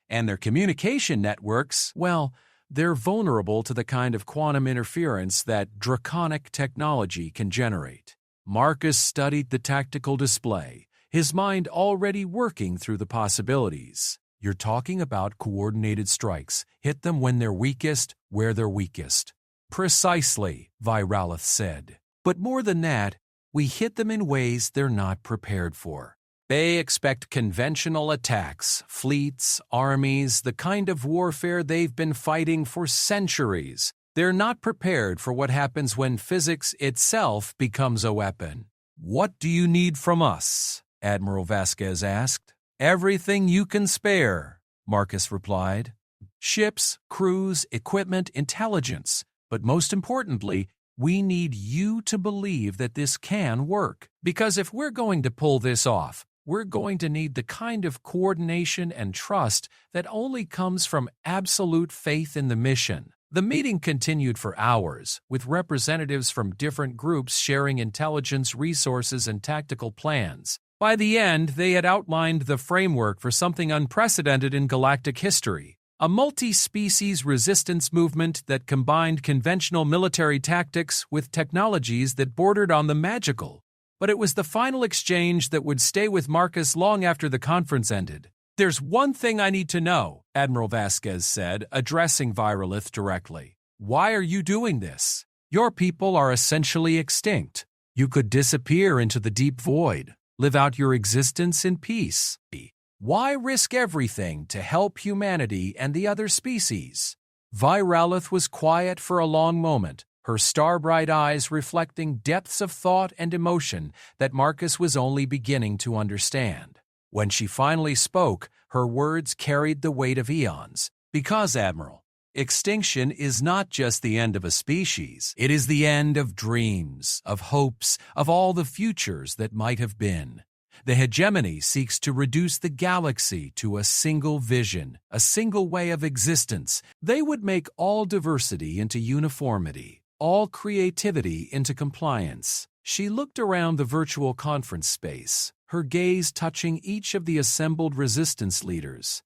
And their communication networks, well, they're vulnerable to the kind of quantum interference that draconic technology can generate. Marcus studied the tactical display, his mind already working through the possibilities. You're talking about coordinated strikes. Hit them when they're weakest, where they're weakest. Precisely, Viralith said. But more than that, we hit them in ways they're not prepared for. They expect conventional attacks, fleets, armies, the kind of warfare they've been fighting for centuries. They're not prepared for what happens when physics itself becomes a weapon. What do you need from us? Admiral Vasquez asked. Everything you can spare, Marcus replied. Ships, crews, equipment, intelligence. But most importantly, we need you to believe that this can work. Because if we're going to pull this off, we're going to need the kind of coordination and trust that only comes from absolute faith in the mission. The meeting continued for hours, with representatives from different groups sharing intelligence, resources, and tactical plans. By the end, they had outlined the framework for something unprecedented in galactic history, a multi-species resistance movement that combined conventional military tactics with technologies that bordered on the magical. But it was the final exchange that would stay with Marcus long after the conference ended. There's one thing I need to know, Admiral Vasquez said, addressing Viralith directly. Why are you doing this? Your people are essentially extinct. You could disappear into the deep void. Live out your existence in peace. Why risk everything to help humanity and the other species? Viralith was quiet for a long moment, her star-bright eyes reflecting depths of thought and emotion that Marcus was only beginning to understand. When she finally spoke, her words carried the weight of eons. Because, Admiral, extinction is not just the end of a species. It is the end of dreams, of hopes, of all the futures that might have been. The hegemony seeks to reduce the galaxy to a single vision, a single way of existence. They would make all diversity into uniformity, all creativity into compliance. She looked around the virtual conference space, her gaze touching each of the assembled resistance leaders.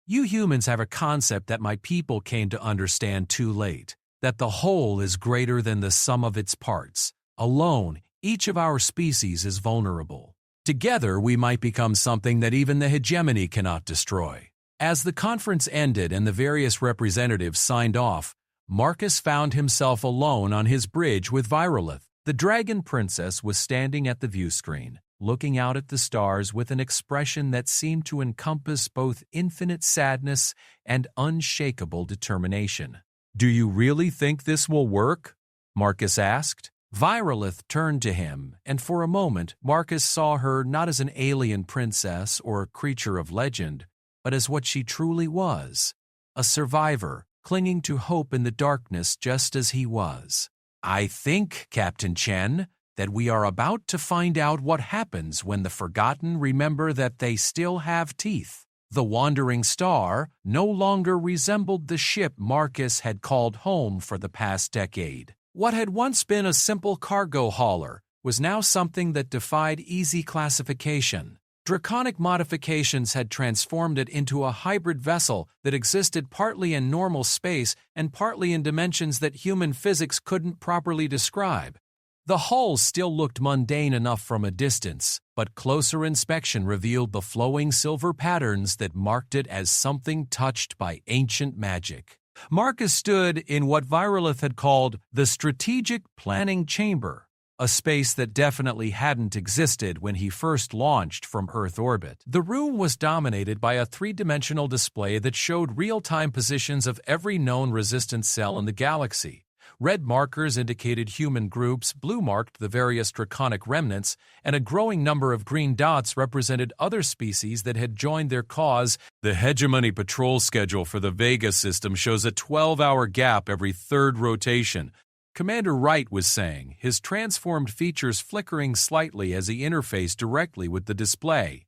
You humans have a concept that my people came to understand too late, that the whole is greater than the sum of its parts. Alone, each of our species is vulnerable. Together, we might become something that even the hegemony cannot destroy. As the conference ended and the various representatives signed off, Marcus found himself alone on his bridge with Viralith. The Dragon Princess was standing at the view screen, looking out at the stars with an expression that seemed to encompass both infinite sadness and unshakable determination. "Do you really think this will work?" Marcus asked. Viralith turned to him, and for a moment Marcus saw her not as an alien princess or creature of legend, but as what she truly was, a survivor clinging to hope in the darkness just as he was. "I think, Captain Chen, that we are about to find out what happens when the forgotten remember that they still have teeth." The wandering star no longer resembled the ship Marcus had called home for the past decade. What had once been a simple cargo hauler was now something that defied easy classification. Draconic modifications had transformed it into a hybrid vessel that existed partly in normal space and partly in dimensions that human physics couldn't properly describe. The hull still looked mundane enough from a distance, but closer inspection revealed the flowing silver patterns that marked it as something touched by ancient magic. Marcus stood in what Viralith had called the Strategic Planning Chamber, a space that definitely hadn't existed when he first launched from Earth orbit. The room was dominated by a three-dimensional display that showed real-time positions of every known resistance cell in the galaxy. Red markers indicated human groups, blue marked the various draconic remnants, and a growing number of green dots represented other species that had joined their cause. The hegemony patrol schedule for the Vega system shows a 12-hour gap every third rotation, Commander Wright was saying, his transformed features flickering slightly as he interfaced directly with the display.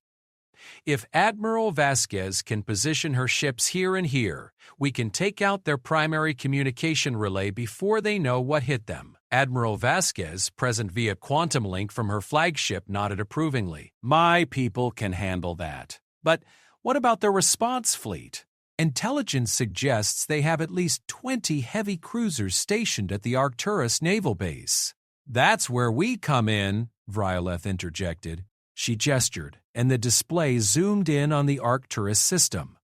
If Admiral Vasquez can position her ships here and here, we can take out their primary communication relay before they know what hit them. Admiral Vasquez, present via quantum link from her flagship, nodded approvingly. My people can handle that. But what about their response fleet? Intelligence suggests they have at least 20 heavy cruisers stationed at the Arcturus naval base. That's where we come in, Vryoleth interjected. She gestured, and the display zoomed in on the Arcturus system.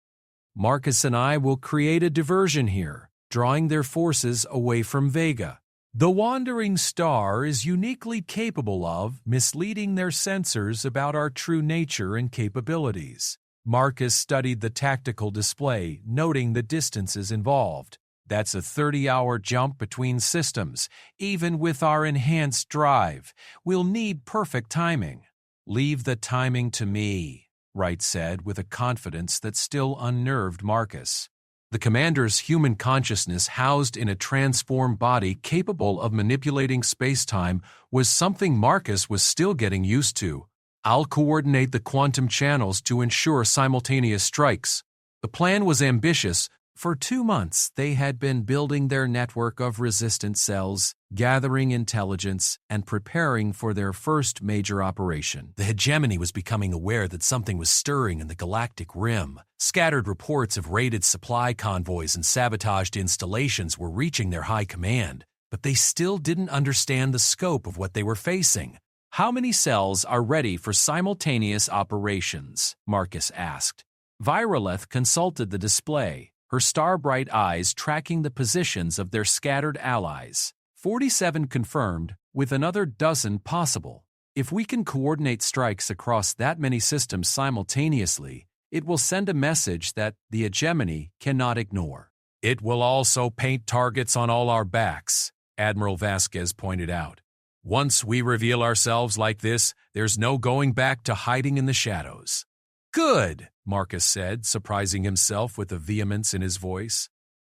Marcus and I will create a diversion here, drawing their forces away from Vega. The wandering star is uniquely capable of misleading their sensors about our true nature and capabilities. Marcus studied the tactical display, noting the distances involved. That's a 30-hour jump between systems. Even with our enhanced drive, we'll need perfect timing. Leave the timing to me, Wright said with a confidence that still unnerved Marcus. The commander's human consciousness housed in a transformed body capable of manipulating space-time was something Marcus was still getting used to. I'll coordinate the quantum channels to ensure simultaneous strikes. The plan was ambitious. For 2 months, they had been building their network of resistant cells, gathering intelligence, and preparing for their first major operation. The hegemony was becoming aware that something was stirring in the galactic rim. Scattered reports of raided supply convoys and sabotaged installations were reaching their high command, but they still didn't understand the scope of what they were facing. How many cells are ready for simultaneous operations? Marcus asked. Vryoleth consulted the display, her star-bright eyes tracking the positions of their scattered allies. 47 confirmed, with another dozen possible. If we can coordinate strikes across that many systems simultaneously, it will send a message that the hegemony cannot ignore. It will also paint targets on all our backs, Admiral Vasquez pointed out. Once we reveal ourselves like this, there's no going back to hiding in the shadows. Good, Marcus said, surprising himself with the vehemence in his voice.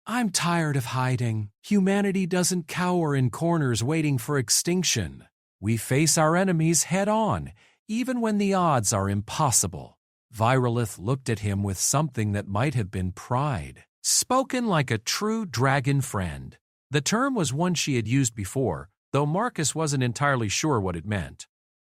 I'm tired of hiding. Humanity doesn't cower in corners waiting for extinction. We face our enemies head-on, even when the odds are impossible. Vryoleth looked at him with something that might have been pride. Spoken like a true dragon friend. The term was one she had used before, though Marcus wasn't entirely sure what it meant.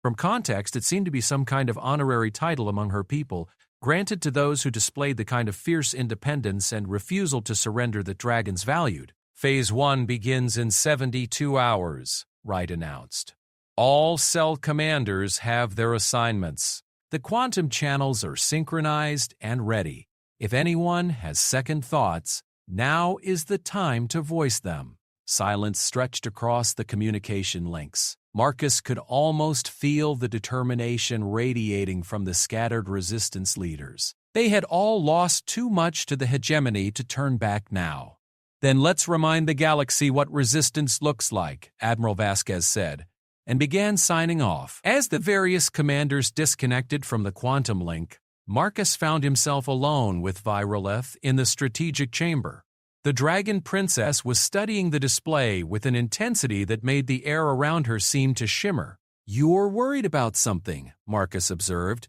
From context, it seemed to be some kind of honorary title among her people, granted to those who displayed the kind of fierce independence and refusal to surrender that dragons valued. Phase 1 begins in 72 hours, Wright announced. All cell commanders have their assignments. The quantum channels are synchronized and ready. If anyone has second thoughts, now is the time to voice them. Silence stretched across the communication links. Marcus could almost feel the determination radiating from the scattered resistance leaders. They had all lost too much to the hegemony to turn back now. Then let's remind the galaxy what resistance looks like, Admiral Vasquez said, and began signing off. As the various commanders disconnected from the quantum link, Marcus found himself alone with Vryoleth in the strategic chamber. The Dragon Princess was studying the display with an intensity that made the air around her seem to shimmer. You're worried about something, Marcus observed.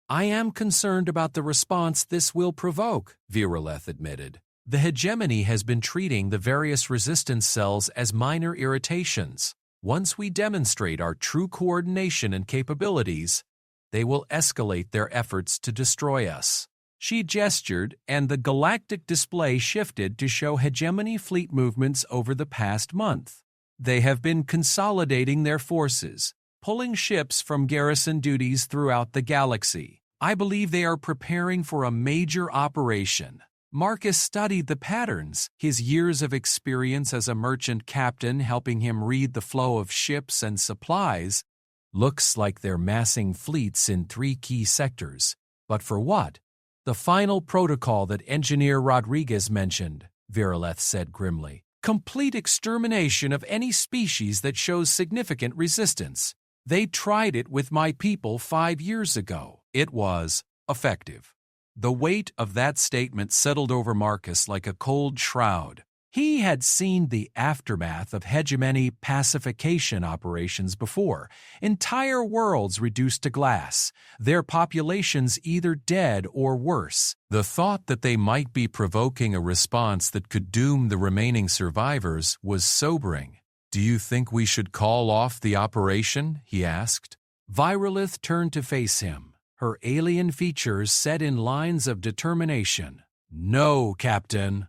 I am concerned about the response this will provoke, Vryoleth admitted. The hegemony has been treating the various resistance cells as minor irritations. Once we demonstrate our true coordination and capabilities, they will escalate their efforts to destroy us. She gestured, and the galactic display shifted to show hegemony fleet movements over the past month. They have been consolidating their forces, pulling ships from garrison duties throughout the galaxy. I believe they are preparing for a major operation. Marcus studied the patterns, his years of experience as a merchant captain helping him read the flow of ships and supplies. Looks like they're massing fleets in 3 key sectors. But for what? The final protocol that Engineer Rodriguez mentioned, Vryoleth said grimly. Complete extermination of any species that shows significant resistance. They tried it with my people 5 years ago. It was effective. The weight of that statement settled over Marcus like a cold shroud. He had seen the aftermath of hegemony pacification operations before. Entire worlds reduced to glass, their populations either dead or worse. The thought that they might be provoking a response that could doom the remaining survivors was sobering. "Do you think we should call off the operation?" he asked. Virolith turned to face him, her alien features set in lines of determination. "No, Captain.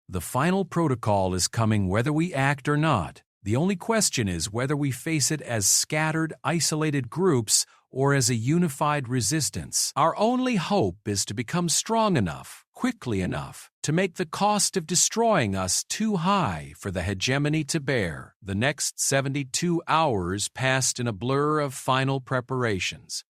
The final protocol is coming whether we act or not. The only question is whether we face it as scattered, isolated groups or as a unified resistance. Our only hope is to become strong enough, quickly enough, to make the cost of destroying us too high for the hegemony to bear." The next 72 hours passed in a blur of final preparations.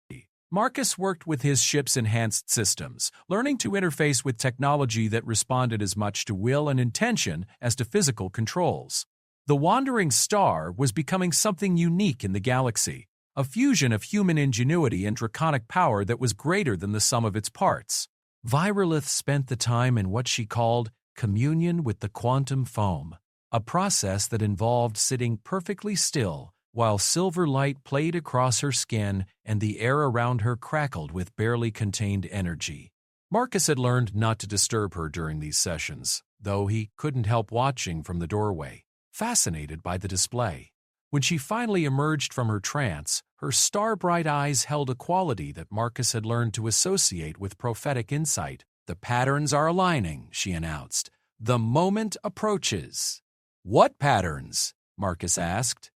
Marcus worked with his ship's enhanced systems, learning to interface with technology that responded as much to will and intention as to physical controls. The wandering star was becoming something unique in the galaxy, a fusion of human ingenuity and draconic power that was greater than the sum of its parts. Virolith spent the time in what she called communion with the quantum foam, a process that involved sitting perfectly still while silver light played across her skin and the air around her crackled with barely contained energy. Marcus had learned not to disturb her during these sessions, though he couldn't help watching from the doorway, fascinated by the display. When she finally emerged from her trance, her star-bright eyes held a quality that Marcus had learned to associate with prophetic insight. "The patterns are aligning," she announced. "The moment approaches." "What patterns?" Marcus asked.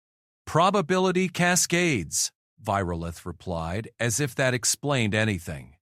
"Probability cascades," Virolith replied, as if that explained anything.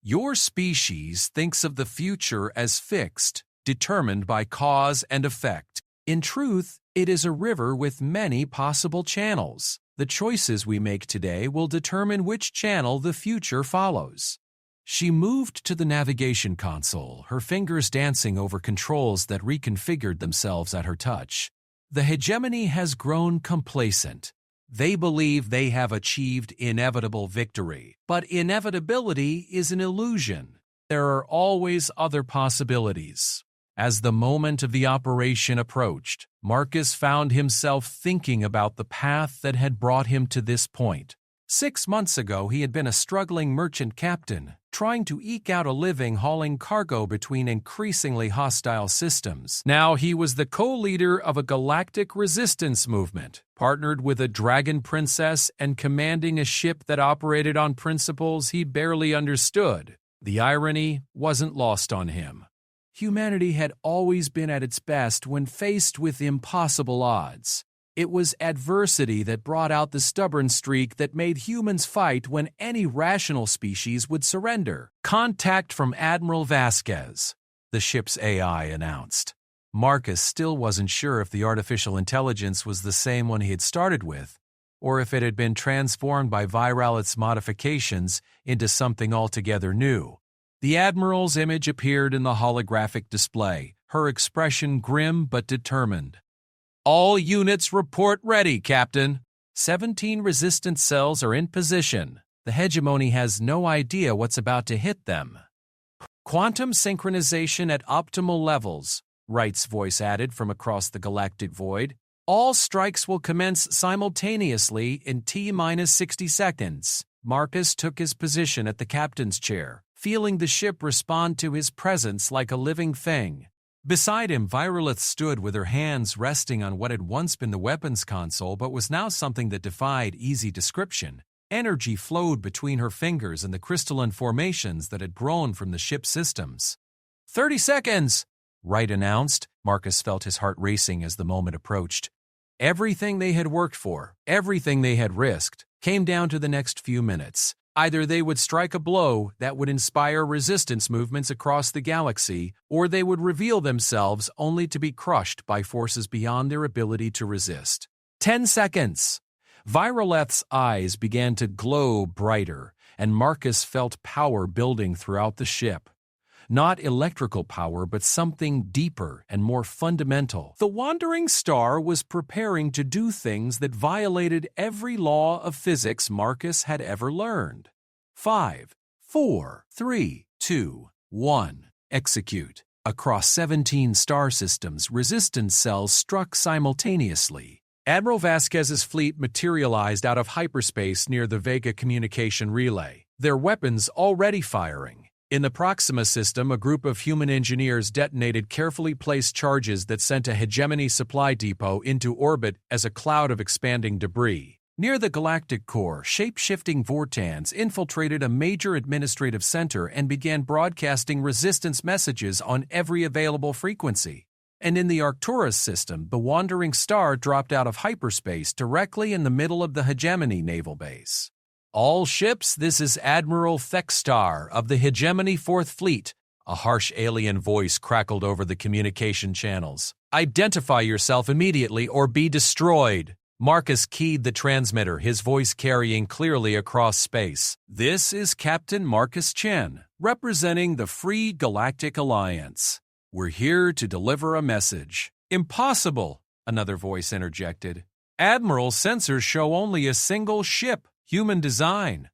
"Your species thinks of the future as fixed, determined by cause and effect. In truth, it is a river with many possible channels. The choices we make today will determine which channel the future follows." She moved to the navigation console, her fingers dancing over controls that reconfigured themselves at her touch. The hegemony has grown complacent. They believe they have achieved inevitable victory. But inevitability is an illusion. There are always other possibilities. As the moment of the operation approached, Marcus found himself thinking about the path that had brought him to this point. 6 months ago, he had been a struggling merchant captain, trying to eke out a living hauling cargo between increasingly hostile systems. Now he was the co-leader of a galactic resistance movement, partnered with a dragon princess and commanding a ship that operated on principles he barely understood. The irony wasn't lost on him. Humanity had always been at its best when faced with impossible odds. It was adversity that brought out the stubborn streak that made humans fight when any rational species would surrender. "Contact from Admiral Vasquez," the ship's AI announced. Marcus still wasn't sure if the artificial intelligence was the same one he had started with, or if it had been transformed by Virolith's modifications into something altogether new. The Admiral's image appeared in the holographic display, her expression grim but determined. "All units report ready, Captain. 17 resistance cells are in position. The hegemony has no idea what's about to hit them." "Quantum synchronization at optimal levels," Wright's voice added from across the galactic void. "All strikes will commence simultaneously in T-minus 60 seconds. Marcus took his position at the captain's chair, feeling the ship respond to his presence like a living thing. Beside him, Virolith stood with her hands resting on what had once been the weapons console but was now something that defied easy description. Energy flowed between her fingers and the crystalline formations that had grown from the ship's systems. 30 seconds, Wright announced. Marcus felt his heart racing as the moment approached. Everything they had worked for, everything they had risked, came down to the next few minutes. Either they would strike a blow that would inspire resistance movements across the galaxy, or they would reveal themselves only to be crushed by forces beyond their ability to resist. 10 seconds! Viroleth's eyes began to glow brighter, and Marcus felt power building throughout the ship. Not electrical power, but something deeper and more fundamental. The wandering star was preparing to do things that violated every law of physics Marcus had ever learned. 5, 4, 3, 2, 1. Execute. Across 17 star systems, resistance cells struck simultaneously. Admiral Vasquez's fleet materialized out of hyperspace near the Vega communication relay, their weapons already firing. In the Proxima system, a group of human engineers detonated carefully placed charges that sent a hegemony supply depot into orbit as a cloud of expanding debris. Near the galactic core, shape-shifting Vortans infiltrated a major administrative center and began broadcasting resistance messages on every available frequency. And in the Arcturus system, the wandering star dropped out of hyperspace directly in the middle of the hegemony naval base. All ships, this is Admiral Thextar of the Hegemony 4th Fleet. A harsh alien voice crackled over the communication channels. Identify yourself immediately or be destroyed. Marcus keyed the transmitter, his voice carrying clearly across space. This is Captain Marcus Chen, representing the Free Galactic Alliance. We're here to deliver a message. Impossible, another voice interjected. Admiral, sensors show only a single ship, human design.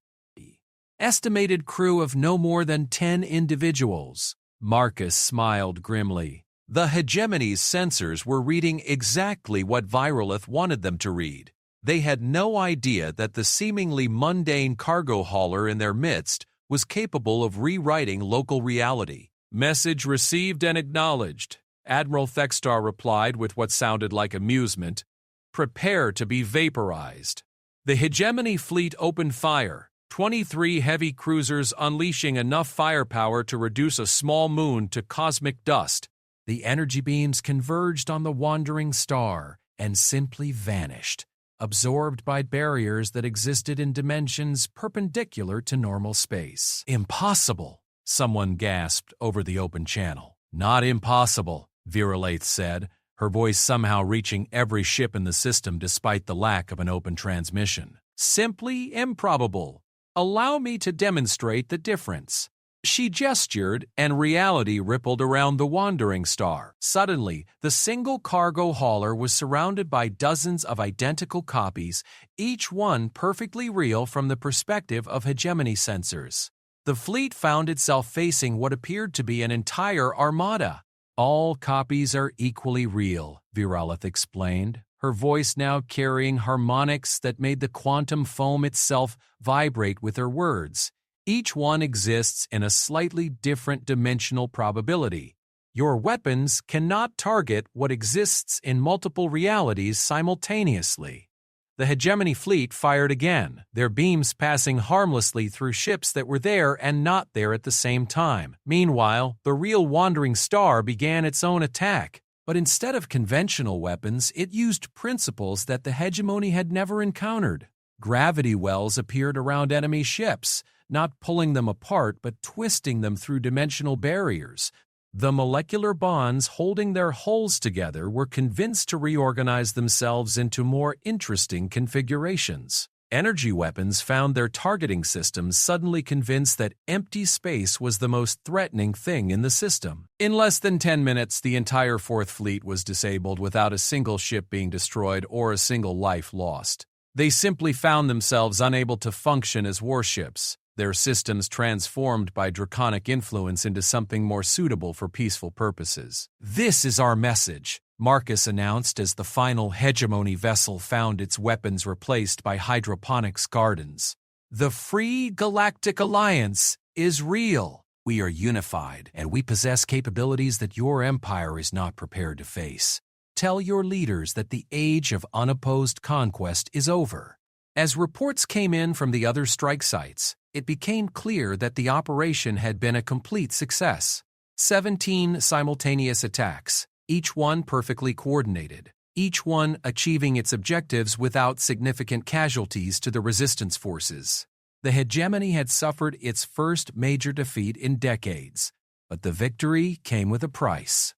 Estimated crew of no more than 10 individuals. Marcus smiled grimly. The Hegemony's sensors were reading exactly what Virolith wanted them to read. They had no idea that the seemingly mundane cargo hauler in their midst was capable of rewriting local reality. Message received and acknowledged. Admiral Thextar replied with what sounded like amusement. Prepare to be vaporized. The Hegemony fleet opened fire, 23 heavy cruisers unleashing enough firepower to reduce a small moon to cosmic dust. The energy beams converged on the wandering star and simply vanished, absorbed by barriers that existed in dimensions perpendicular to normal space. Impossible, someone gasped over the open channel. Not impossible, Virolaith said, her voice somehow reaching every ship in the system despite the lack of an open transmission. Simply improbable. Allow me to demonstrate the difference. She gestured, and reality rippled around the wandering star. Suddenly, the single cargo hauler was surrounded by dozens of identical copies, each one perfectly real from the perspective of hegemony sensors. The fleet found itself facing what appeared to be an entire armada. All copies are equally real, Virolith explained, her voice now carrying harmonics that made the quantum foam itself vibrate with her words. Each one exists in a slightly different dimensional probability. Your weapons cannot target what exists in multiple realities simultaneously. The Hegemony fleet fired again, their beams passing harmlessly through ships that were there and not there at the same time. Meanwhile, the real wandering star began its own attack. But instead of conventional weapons, it used principles that the Hegemony had never encountered. Gravity wells appeared around enemy ships, not pulling them apart but twisting them through dimensional barriers. The molecular bonds holding their hulls together were convinced to reorganize themselves into more interesting configurations. Energy weapons found their targeting systems suddenly convinced that empty space was the most threatening thing in the system. In less than 10 minutes, the entire 4th Fleet was disabled without a single ship being destroyed or a single life lost. They simply found themselves unable to function as warships, their systems transformed by draconic influence into something more suitable for peaceful purposes. This is our message, Marcus announced as the final hegemony vessel found its weapons replaced by hydroponics gardens. The Free Galactic Alliance is real. We are unified, and we possess capabilities that your empire is not prepared to face. Tell your leaders that the age of unopposed conquest is over. As reports came in from the other strike sites, it became clear that the operation had been a complete success. 17 simultaneous attacks, each one perfectly coordinated, each one achieving its objectives without significant casualties to the resistance forces. The hegemony had suffered its first major defeat in decades, but the victory came with a price.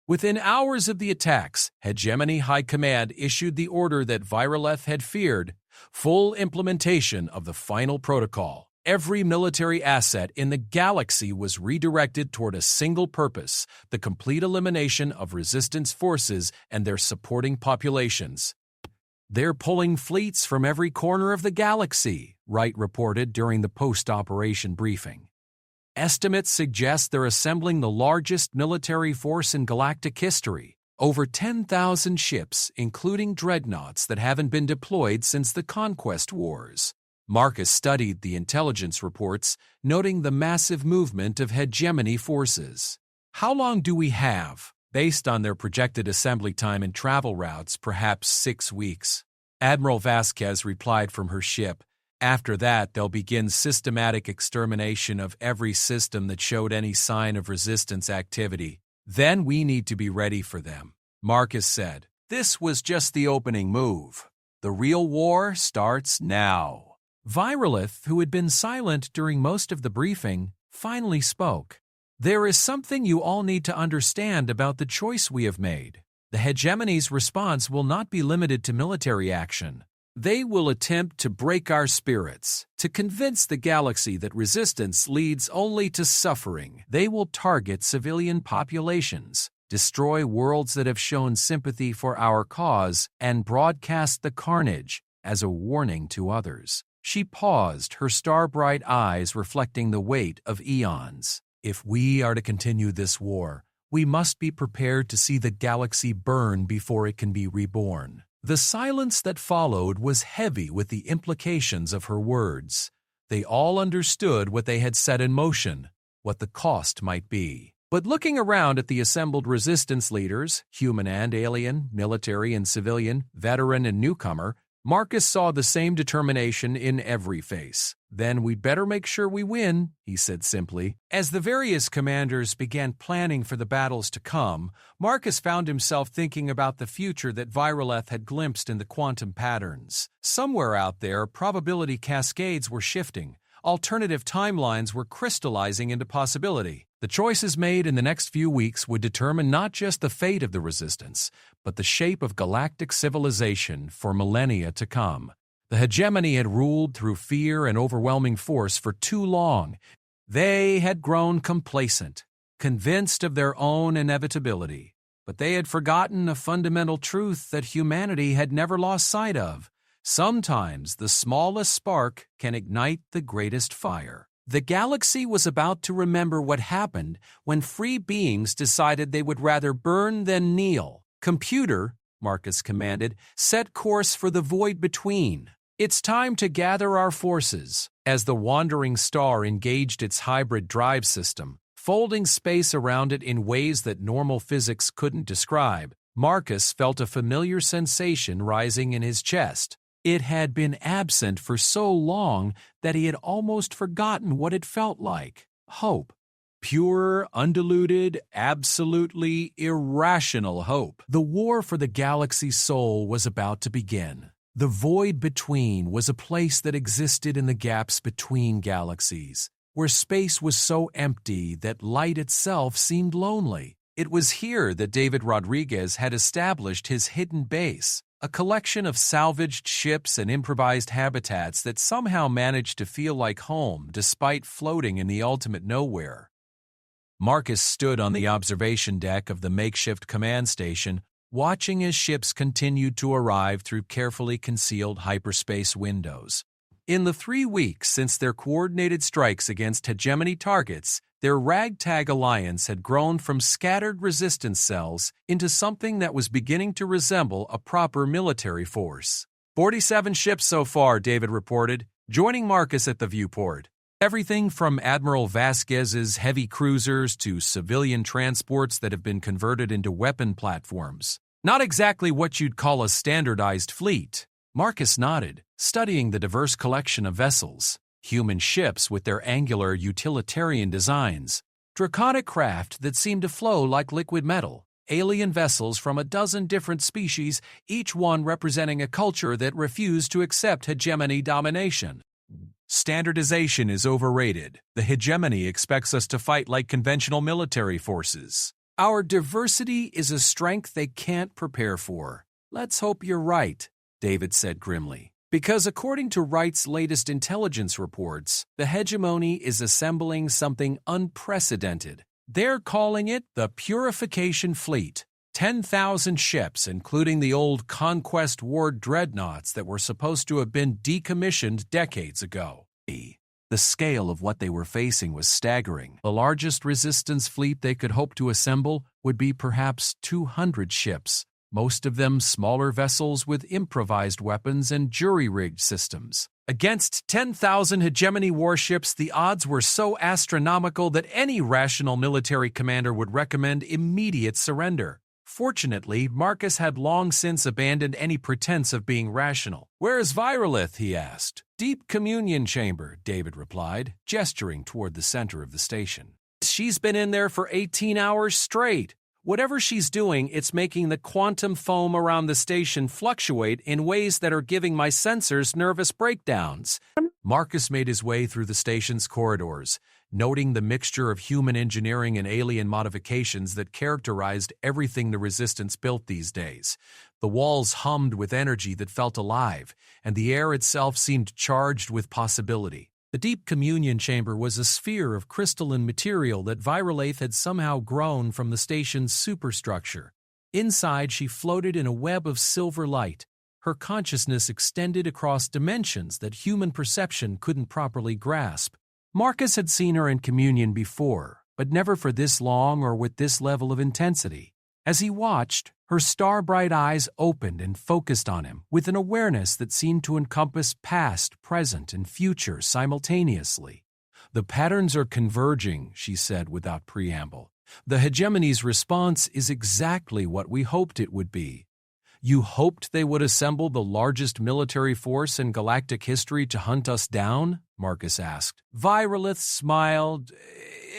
Within hours of the attacks, Hegemony High Command issued the order that Virolith had feared: full implementation of the final protocol. Every military asset in the galaxy was redirected toward a single purpose: the complete elimination of resistance forces and their supporting populations. "They're pulling fleets from every corner of the galaxy," Wright reported during the post-operation briefing. "Estimates suggest they're assembling the largest military force in galactic history, over 10,000 ships, including dreadnoughts that haven't been deployed since the Conquest Wars." Marcus studied the intelligence reports, noting the massive movement of hegemony forces. "How long do we have?" "Based on their projected assembly time and travel routes, perhaps 6 weeks. Admiral Vasquez replied from her ship. "After that, they'll begin systematic extermination of every system that showed any sign of resistance activity. Then we need to be ready for them," Marcus said. "This was just the opening move. The real war starts now." Virolith, who had been silent during most of the briefing, finally spoke. "There is something you all need to understand about the choice we have made. The hegemony's response will not be limited to military action. They will attempt to break our spirits, to convince the galaxy that resistance leads only to suffering. They will target civilian populations, destroy worlds that have shown sympathy for our cause, and broadcast the carnage as a warning to others." She paused, her star-bright eyes reflecting the weight of eons. "If we are to continue this war, we must be prepared to see the galaxy burn before it can be reborn." The silence that followed was heavy with the implications of her words. They all understood what they had set in motion, what the cost might be. But looking around at the assembled resistance leaders, human and alien, military and civilian, veteran and newcomer, Marcus saw the same determination in every face. "Then we'd better make sure we win," he said simply. As the various commanders began planning for the battles to come, Marcus found himself thinking about the future that Virolith had glimpsed in the quantum patterns. Somewhere out there, probability cascades were shifting. Alternative timelines were crystallizing into possibility. The choices made in the next few weeks would determine not just the fate of the resistance, but the shape of galactic civilization for millennia to come. The hegemony had ruled through fear and overwhelming force for too long. They had grown complacent, convinced of their own inevitability. But they had forgotten a fundamental truth that humanity had never lost sight of. Sometimes the smallest spark can ignite the greatest fire. The galaxy was about to remember what happened when free beings decided they would rather burn than kneel. "Computer," Marcus commanded, "set course for the void between. It's time to gather our forces." As the wandering star engaged its hybrid drive system, folding space around it in ways that normal physics couldn't describe, Marcus felt a familiar sensation rising in his chest. It had been absent for so long that he had almost forgotten what it felt like. Hope. Pure, undiluted, absolutely irrational hope. The war for the galaxy's soul was about to begin. The void between was a place that existed in the gaps between galaxies, where space was so empty that light itself seemed lonely. It was here that David Rodriguez had established his hidden base, a collection of salvaged ships and improvised habitats that somehow managed to feel like home despite floating in the ultimate nowhere. Marcus stood on the observation deck of the makeshift command station, watching as ships continued to arrive through carefully concealed hyperspace windows. In the 3 weeks since their coordinated strikes against hegemony targets, their ragtag alliance had grown from scattered resistance cells into something that was beginning to resemble a proper military force. 47 ships so far, David reported, joining Marcus at the viewport. Everything from Admiral Vasquez's heavy cruisers to civilian transports that have been converted into weapon platforms. Not exactly what you'd call a standardized fleet. Marcus nodded, studying the diverse collection of vessels. Human ships with their angular utilitarian designs, draconic craft that seemed to flow like liquid metal, alien vessels from a dozen different species, each one representing a culture that refused to accept hegemony domination. Standardization is overrated. The hegemony expects us to fight like conventional military forces. Our diversity is a strength they can't prepare for. Let's hope you're right, David said grimly. Because according to Wright's latest intelligence reports, the hegemony is assembling something unprecedented. They're calling it the Purification Fleet. 10,000 ships, including the old Conquest War dreadnoughts that were supposed to have been decommissioned decades ago. The scale of what they were facing was staggering. The largest resistance fleet they could hope to assemble would be perhaps 200 ships, most of them smaller vessels with improvised weapons and jury-rigged systems. Against 10,000 hegemony warships, the odds were so astronomical that any rational military commander would recommend immediate surrender. Fortunately, Marcus had long since abandoned any pretense of being rational. "Where's Virolith?" he asked. "Deep communion chamber," David replied, gesturing toward the center of the station. "She's been in there for 18 hours straight. Whatever she's doing, it's making the quantum foam around the station fluctuate in ways that are giving my sensors nervous breakdowns." Marcus made his way through the station's corridors, noting the mixture of human engineering and alien modifications that characterized everything the Resistance built these days. The walls hummed with energy that felt alive, and the air itself seemed charged with possibility. The deep communion chamber was a sphere of crystalline material that Virolaith had somehow grown from the station's superstructure. Inside, she floated in a web of silver light. Her consciousness extended across dimensions that human perception couldn't properly grasp. Marcus had seen her in communion before, but never for this long or with this level of intensity. As he watched, her star-bright eyes opened and focused on him with an awareness that seemed to encompass past, present, and future simultaneously. "The patterns are converging," she said without preamble. "The hegemony's response is exactly what we hoped it would be." "You hoped they would assemble the largest military force in galactic history to hunt us down?" Marcus asked. Virolith smiled,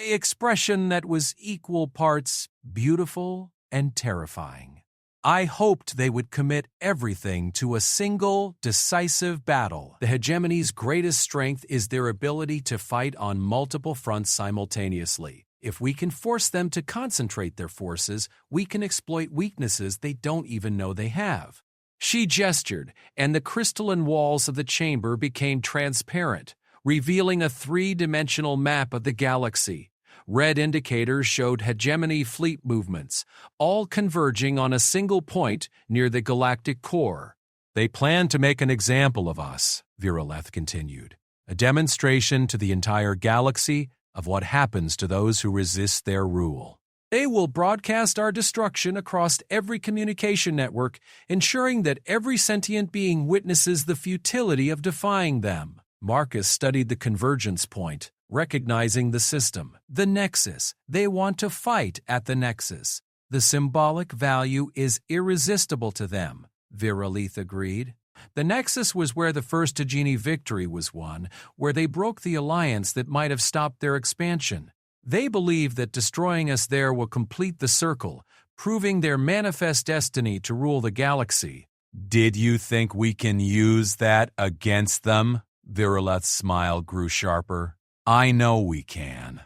expression that was equal parts beautiful and terrifying. "I hoped they would commit everything to a single, decisive battle. The hegemony's greatest strength is their ability to fight on multiple fronts simultaneously. If we can force them to concentrate their forces, we can exploit weaknesses they don't even know they have." She gestured, and the crystalline walls of the chamber became transparent, revealing a three-dimensional map of the galaxy. Red indicators showed hegemony fleet movements, all converging on a single point near the galactic core. "They plan to make an example of us," Virolith continued. "A demonstration to the entire galaxy of what happens to those who resist their rule. They will broadcast our destruction across every communication network, ensuring that every sentient being witnesses the futility of defying them." Marcus studied the convergence point, recognizing the system. "The nexus. They want to fight at the nexus. The symbolic value is irresistible to them," Virolith agreed. "The nexus was where the first Tajini victory was won, where they broke the alliance that might have stopped their expansion. They believe that destroying us there will complete the circle, proving their manifest destiny to rule the galaxy." "Did you think we can use that against them?" Virolith's smile grew sharper. "I know we can."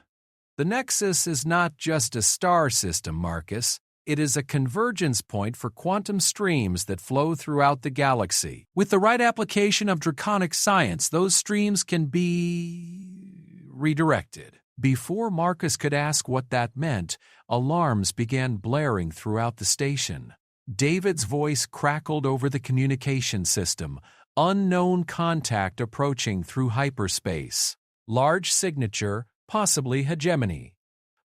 "The nexus is not just a star system, Marcus. It is a convergence point for quantum streams that flow throughout the galaxy. With the right application of draconic science, those streams can be redirected." Before Marcus could ask what that meant, alarms began blaring throughout the station. David's voice crackled over the communication system. "Unknown contact approaching through hyperspace. Large signature, possibly hegemony."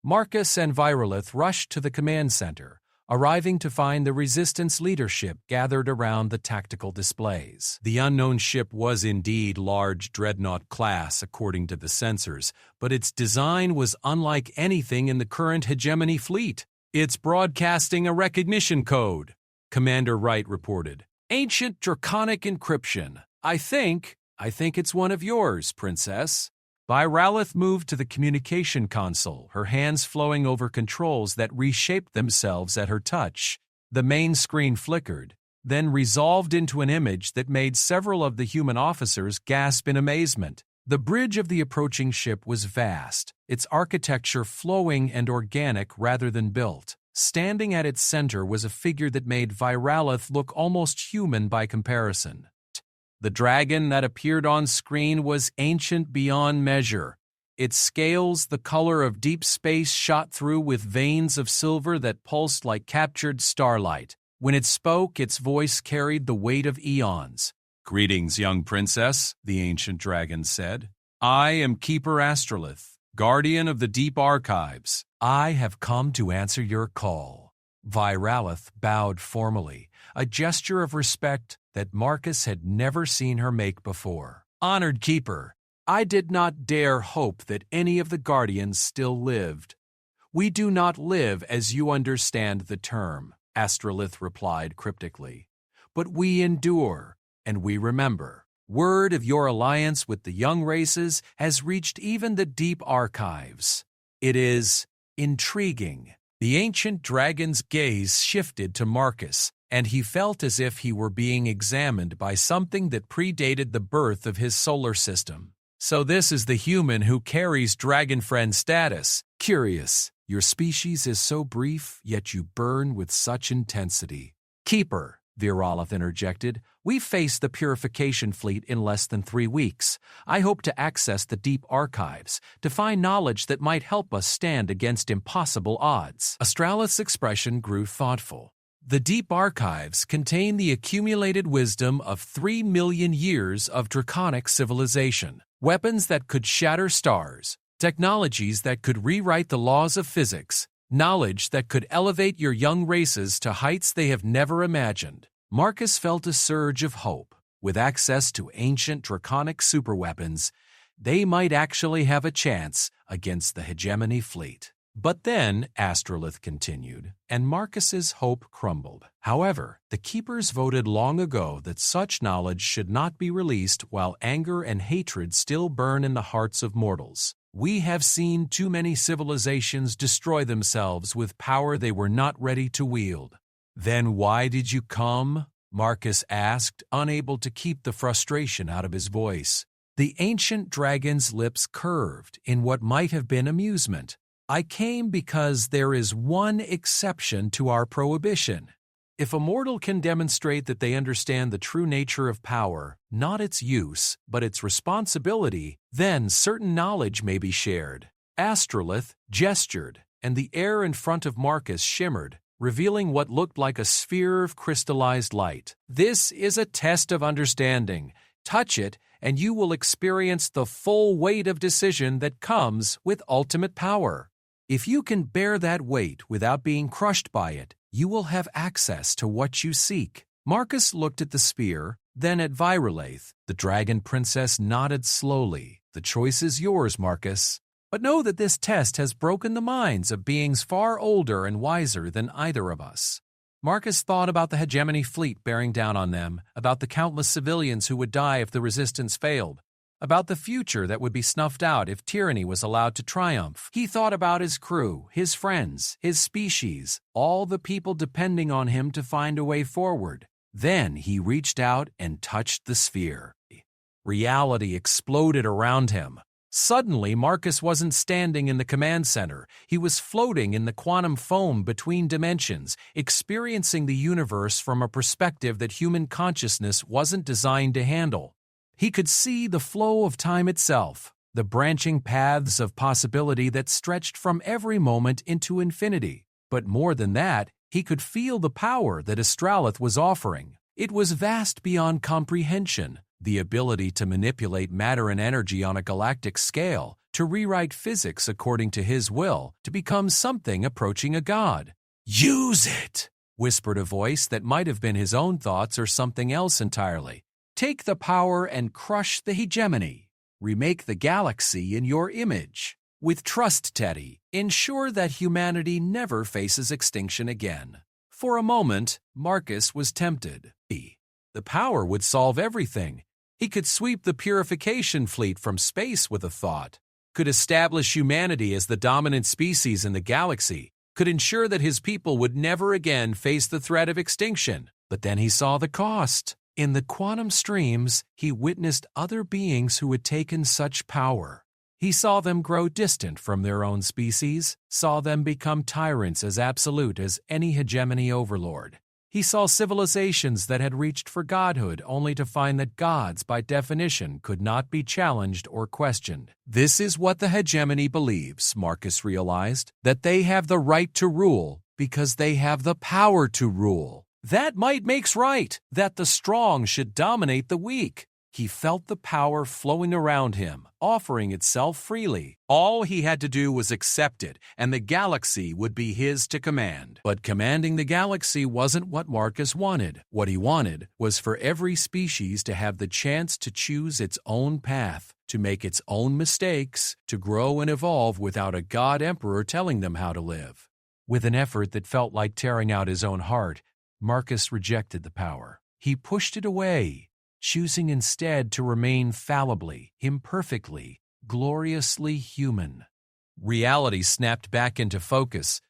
Marcus and Virolith rushed to the command center, arriving to find the Resistance leadership gathered around the tactical displays. The unknown ship was indeed large dreadnought class, according to the sensors, but its design was unlike anything in the current hegemony fleet. "It's broadcasting a recognition code," Commander Wright reported. "Ancient draconic encryption. I think it's one of yours, Princess." Virolith moved to the communication console, her hands flowing over controls that reshaped themselves at her touch. The main screen flickered, then resolved into an image that made several of the human officers gasp in amazement. The bridge of the approaching ship was vast, its architecture flowing and organic rather than built. Standing at its center was a figure that made Virolith look almost human by comparison. The dragon that appeared on screen was ancient beyond measure. Its scales, the color of deep space, shot through with veins of silver that pulsed like captured starlight. When it spoke, its voice carried the weight of eons. "Greetings, young princess," the ancient dragon said. "I am Keeper Astrolith, guardian of the deep archives. I have come to answer your call." Viralith bowed formally, a gesture of respect that Marcus had never seen her make before. "Honored Keeper, I did not dare hope that any of the guardians still lived." "We do not live as you understand the term," Astrolith replied cryptically. "But we endure, and we remember. Word of your alliance with the young races has reached even the deep archives. It is intriguing." The ancient dragon's gaze shifted to Marcus, and he felt as if he were being examined by something that predated the birth of his solar system. "So this is the human who carries dragon friend status. Curious. Your species is so brief, yet you burn with such intensity." "Keeper," Viralith interjected, "we face the purification fleet in less than 3 weeks. I hope to access the deep archives, to find knowledge that might help us stand against impossible odds." Astralith's expression grew thoughtful. The deep archives contain the accumulated wisdom of 3 million years of draconic civilization, weapons that could shatter stars, technologies that could rewrite the laws of physics, knowledge that could elevate your young races to heights they have never imagined. Marcus felt a surge of hope. With access to ancient draconic superweapons, they might actually have a chance against the hegemony fleet. But then, Astrolith continued, and Marcus's hope crumbled. However, the Keepers voted long ago that such knowledge should not be released while anger and hatred still burn in the hearts of mortals. "We have seen too many civilizations destroy themselves with power they were not ready to wield." "Then why did you come?" Marcus asked, unable to keep the frustration out of his voice. The ancient dragon's lips curved in what might have been amusement. "I came because there is one exception to our prohibition. If a mortal can demonstrate that they understand the true nature of power, not its use, but its responsibility, then certain knowledge may be shared." Astrolith gestured, and the air in front of Marcus shimmered, revealing what looked like a sphere of crystallized light. "This is a test of understanding. Touch it, and you will experience the full weight of decision that comes with ultimate power. If you can bear that weight without being crushed by it, you will have access to what you seek." Marcus looked at the sphere, then at Viralaith. The dragon princess nodded slowly. "The choice is yours, Marcus. But know that this test has broken the minds of beings far older and wiser than either of us." Marcus thought about the hegemony fleet bearing down on them, about the countless civilians who would die if the resistance failed, about the future that would be snuffed out if tyranny was allowed to triumph. He thought about his crew, his friends, his species, all the people depending on him to find a way forward. Then he reached out and touched the sphere. Reality exploded around him. Suddenly, Marcus wasn't standing in the command center. He was floating in the quantum foam between dimensions, experiencing the universe from a perspective that human consciousness wasn't designed to handle. He could see the flow of time itself, the branching paths of possibility that stretched from every moment into infinity. But more than that, he could feel the power that Astrolith was offering. It was vast beyond comprehension, the ability to manipulate matter and energy on a galactic scale, to rewrite physics according to his will, to become something approaching a god. "Use it!" whispered a voice that might have been his own thoughts or something else entirely. "Take the power and crush the hegemony. Remake the galaxy in your image. With trust, Teddy, ensure that humanity never faces extinction again." For a moment, Marcus was tempted. The power would solve everything. He could sweep the purification fleet from space with a thought, could establish humanity as the dominant species in the galaxy, could ensure that his people would never again face the threat of extinction. But then he saw the cost. In the quantum streams, he witnessed other beings who had taken such power. He saw them grow distant from their own species, saw them become tyrants as absolute as any hegemony overlord. He saw civilizations that had reached for godhood only to find that gods, by definition, could not be challenged or questioned. This is what the hegemony believes, Marcus realized, that they have the right to rule because they have the power to rule. That might makes right, that the strong should dominate the weak. He felt the power flowing around him, offering itself freely. All he had to do was accept it, and the galaxy would be his to command. But commanding the galaxy wasn't what Marcus wanted. What he wanted was for every species to have the chance to choose its own path, to make its own mistakes, to grow and evolve without a god-emperor telling them how to live. With an effort that felt like tearing out his own heart, Marcus rejected the power. He pushed it away, choosing instead to remain fallibly, imperfectly, gloriously human. Reality snapped back into focus,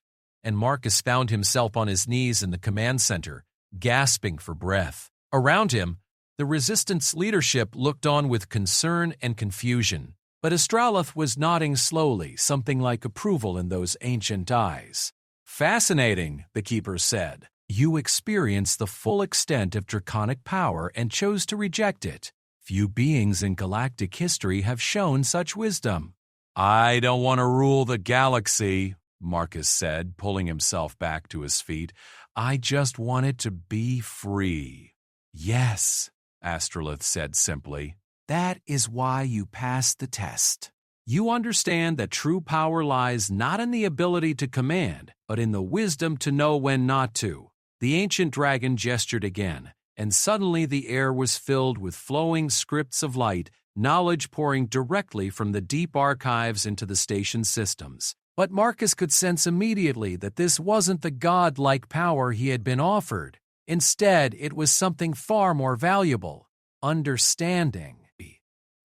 and Marcus found himself on his knees in the command center, gasping for breath. Around him, the Resistance leadership looked on with concern and confusion, but Astraloth was nodding slowly, something like approval in those ancient eyes. "Fascinating," the Keeper said. "You experienced the full extent of draconic power and chose to reject it. Few beings in galactic history have shown such wisdom." "I don't want to rule the galaxy," Marcus said, pulling himself back to his feet. "I just want it to be free." "Yes," Astrolith said simply. "That is why you passed the test. You understand that true power lies not in the ability to command, but in the wisdom to know when not to." The ancient dragon gestured again, and suddenly the air was filled with flowing scripts of light, knowledge pouring directly from the deep archives into the station's systems. But Marcus could sense immediately that this wasn't the god-like power he had been offered. Instead, it was something far more valuable: understanding.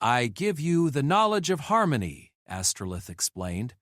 "I give you the knowledge of harmony," Astrolith explained.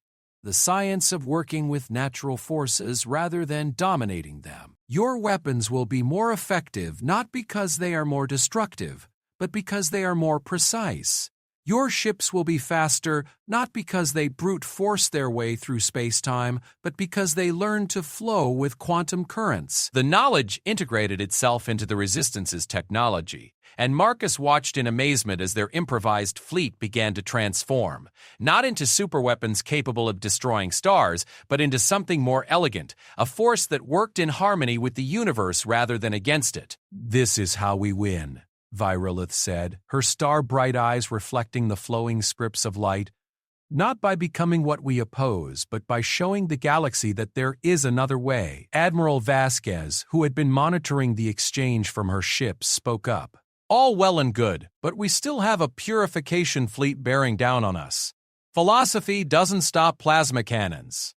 "The science of working with natural forces rather than dominating them. Your weapons will be more effective not because they are more destructive, but because they are more precise. Your ships will be faster not because they brute force their way through space-time, but because they learn to flow with quantum currents." The knowledge integrated itself into the Resistance's technology, and Marcus watched in amazement as their improvised fleet began to transform, not into superweapons capable of destroying stars, but into something more elegant, a force that worked in harmony with the universe rather than against it. "This is how we win," Virolith said, her star-bright eyes reflecting the flowing scripts of light. "Not by becoming what we oppose, but by showing the galaxy that there is another way." Admiral Vasquez, who had been monitoring the exchange from her ship, spoke up. "All well and good, but we still have a purification fleet bearing down on us. Philosophy doesn't stop plasma cannons."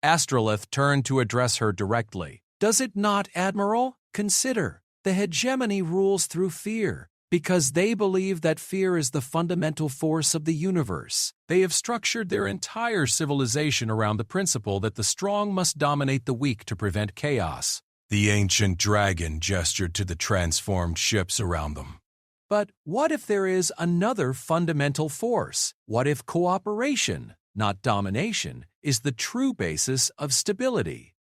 Astrolith turned to address her directly. "Does it not, Admiral? Consider. The hegemony rules through fear, because they believe that fear is the fundamental force of the universe. They have structured their entire civilization around the principle that the strong must dominate the weak to prevent chaos." The ancient dragon gestured to the transformed ships around them. "But what if there is another fundamental force? What if cooperation, not domination, is the true basis of stability?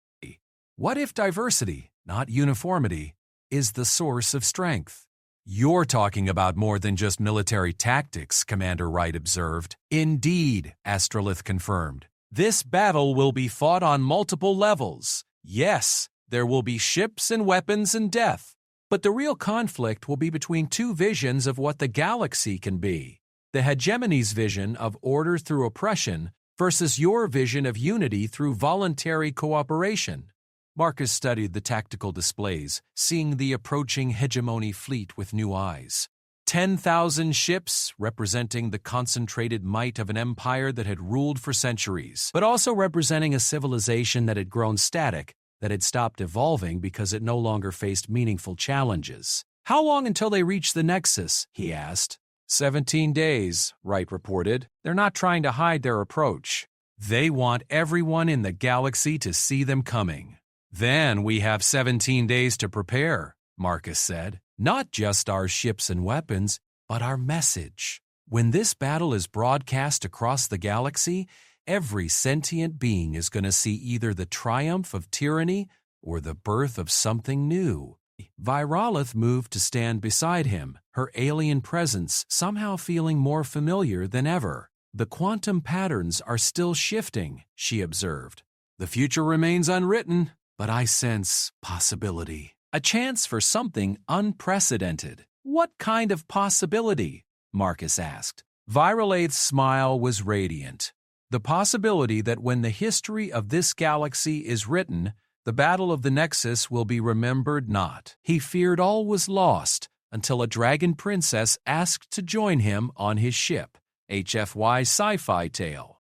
What if diversity, not uniformity, is the source of strength?" "You're talking about more than just military tactics," Commander Wright observed. "Indeed," Astrolith confirmed. "This battle will be fought on multiple levels. Yes, there will be ships and weapons and death. But the real conflict will be between two visions of what the galaxy can be. The hegemony's vision of order through oppression versus your vision of unity through voluntary cooperation." Marcus studied the tactical displays, seeing the approaching hegemony fleet with new eyes. 10,000 ships, representing the concentrated might of an empire that had ruled for centuries, but also representing a civilization that had grown static, that had stopped evolving because it no longer faced meaningful challenges. "How long until they reach the Nexus?" he asked. 17 days, Wright reported. "They're not trying to hide their approach. They want everyone in the galaxy to see them coming." "Then we have 17 days to prepare," Marcus said. "Not just our ships and weapons, but our message. When this battle is broadcast across the galaxy, every sentient being is going to see either the triumph of tyranny or the birth of something new? Virolith moved to stand beside him, her alien presence somehow feeling more familiar than ever. The quantum patterns are still shifting, she observed. The future remains unwritten, but I sense possibility. A chance for something unprecedented. What kind of possibility? Marcus asked. Virolaith's smile was radiant. The possibility that when the history of this galaxy is written, the Battle of the Nexus will be remembered not. He feared all was lost until a dragon princess asked to join him on his ship, HFY Sci-Fi Tale.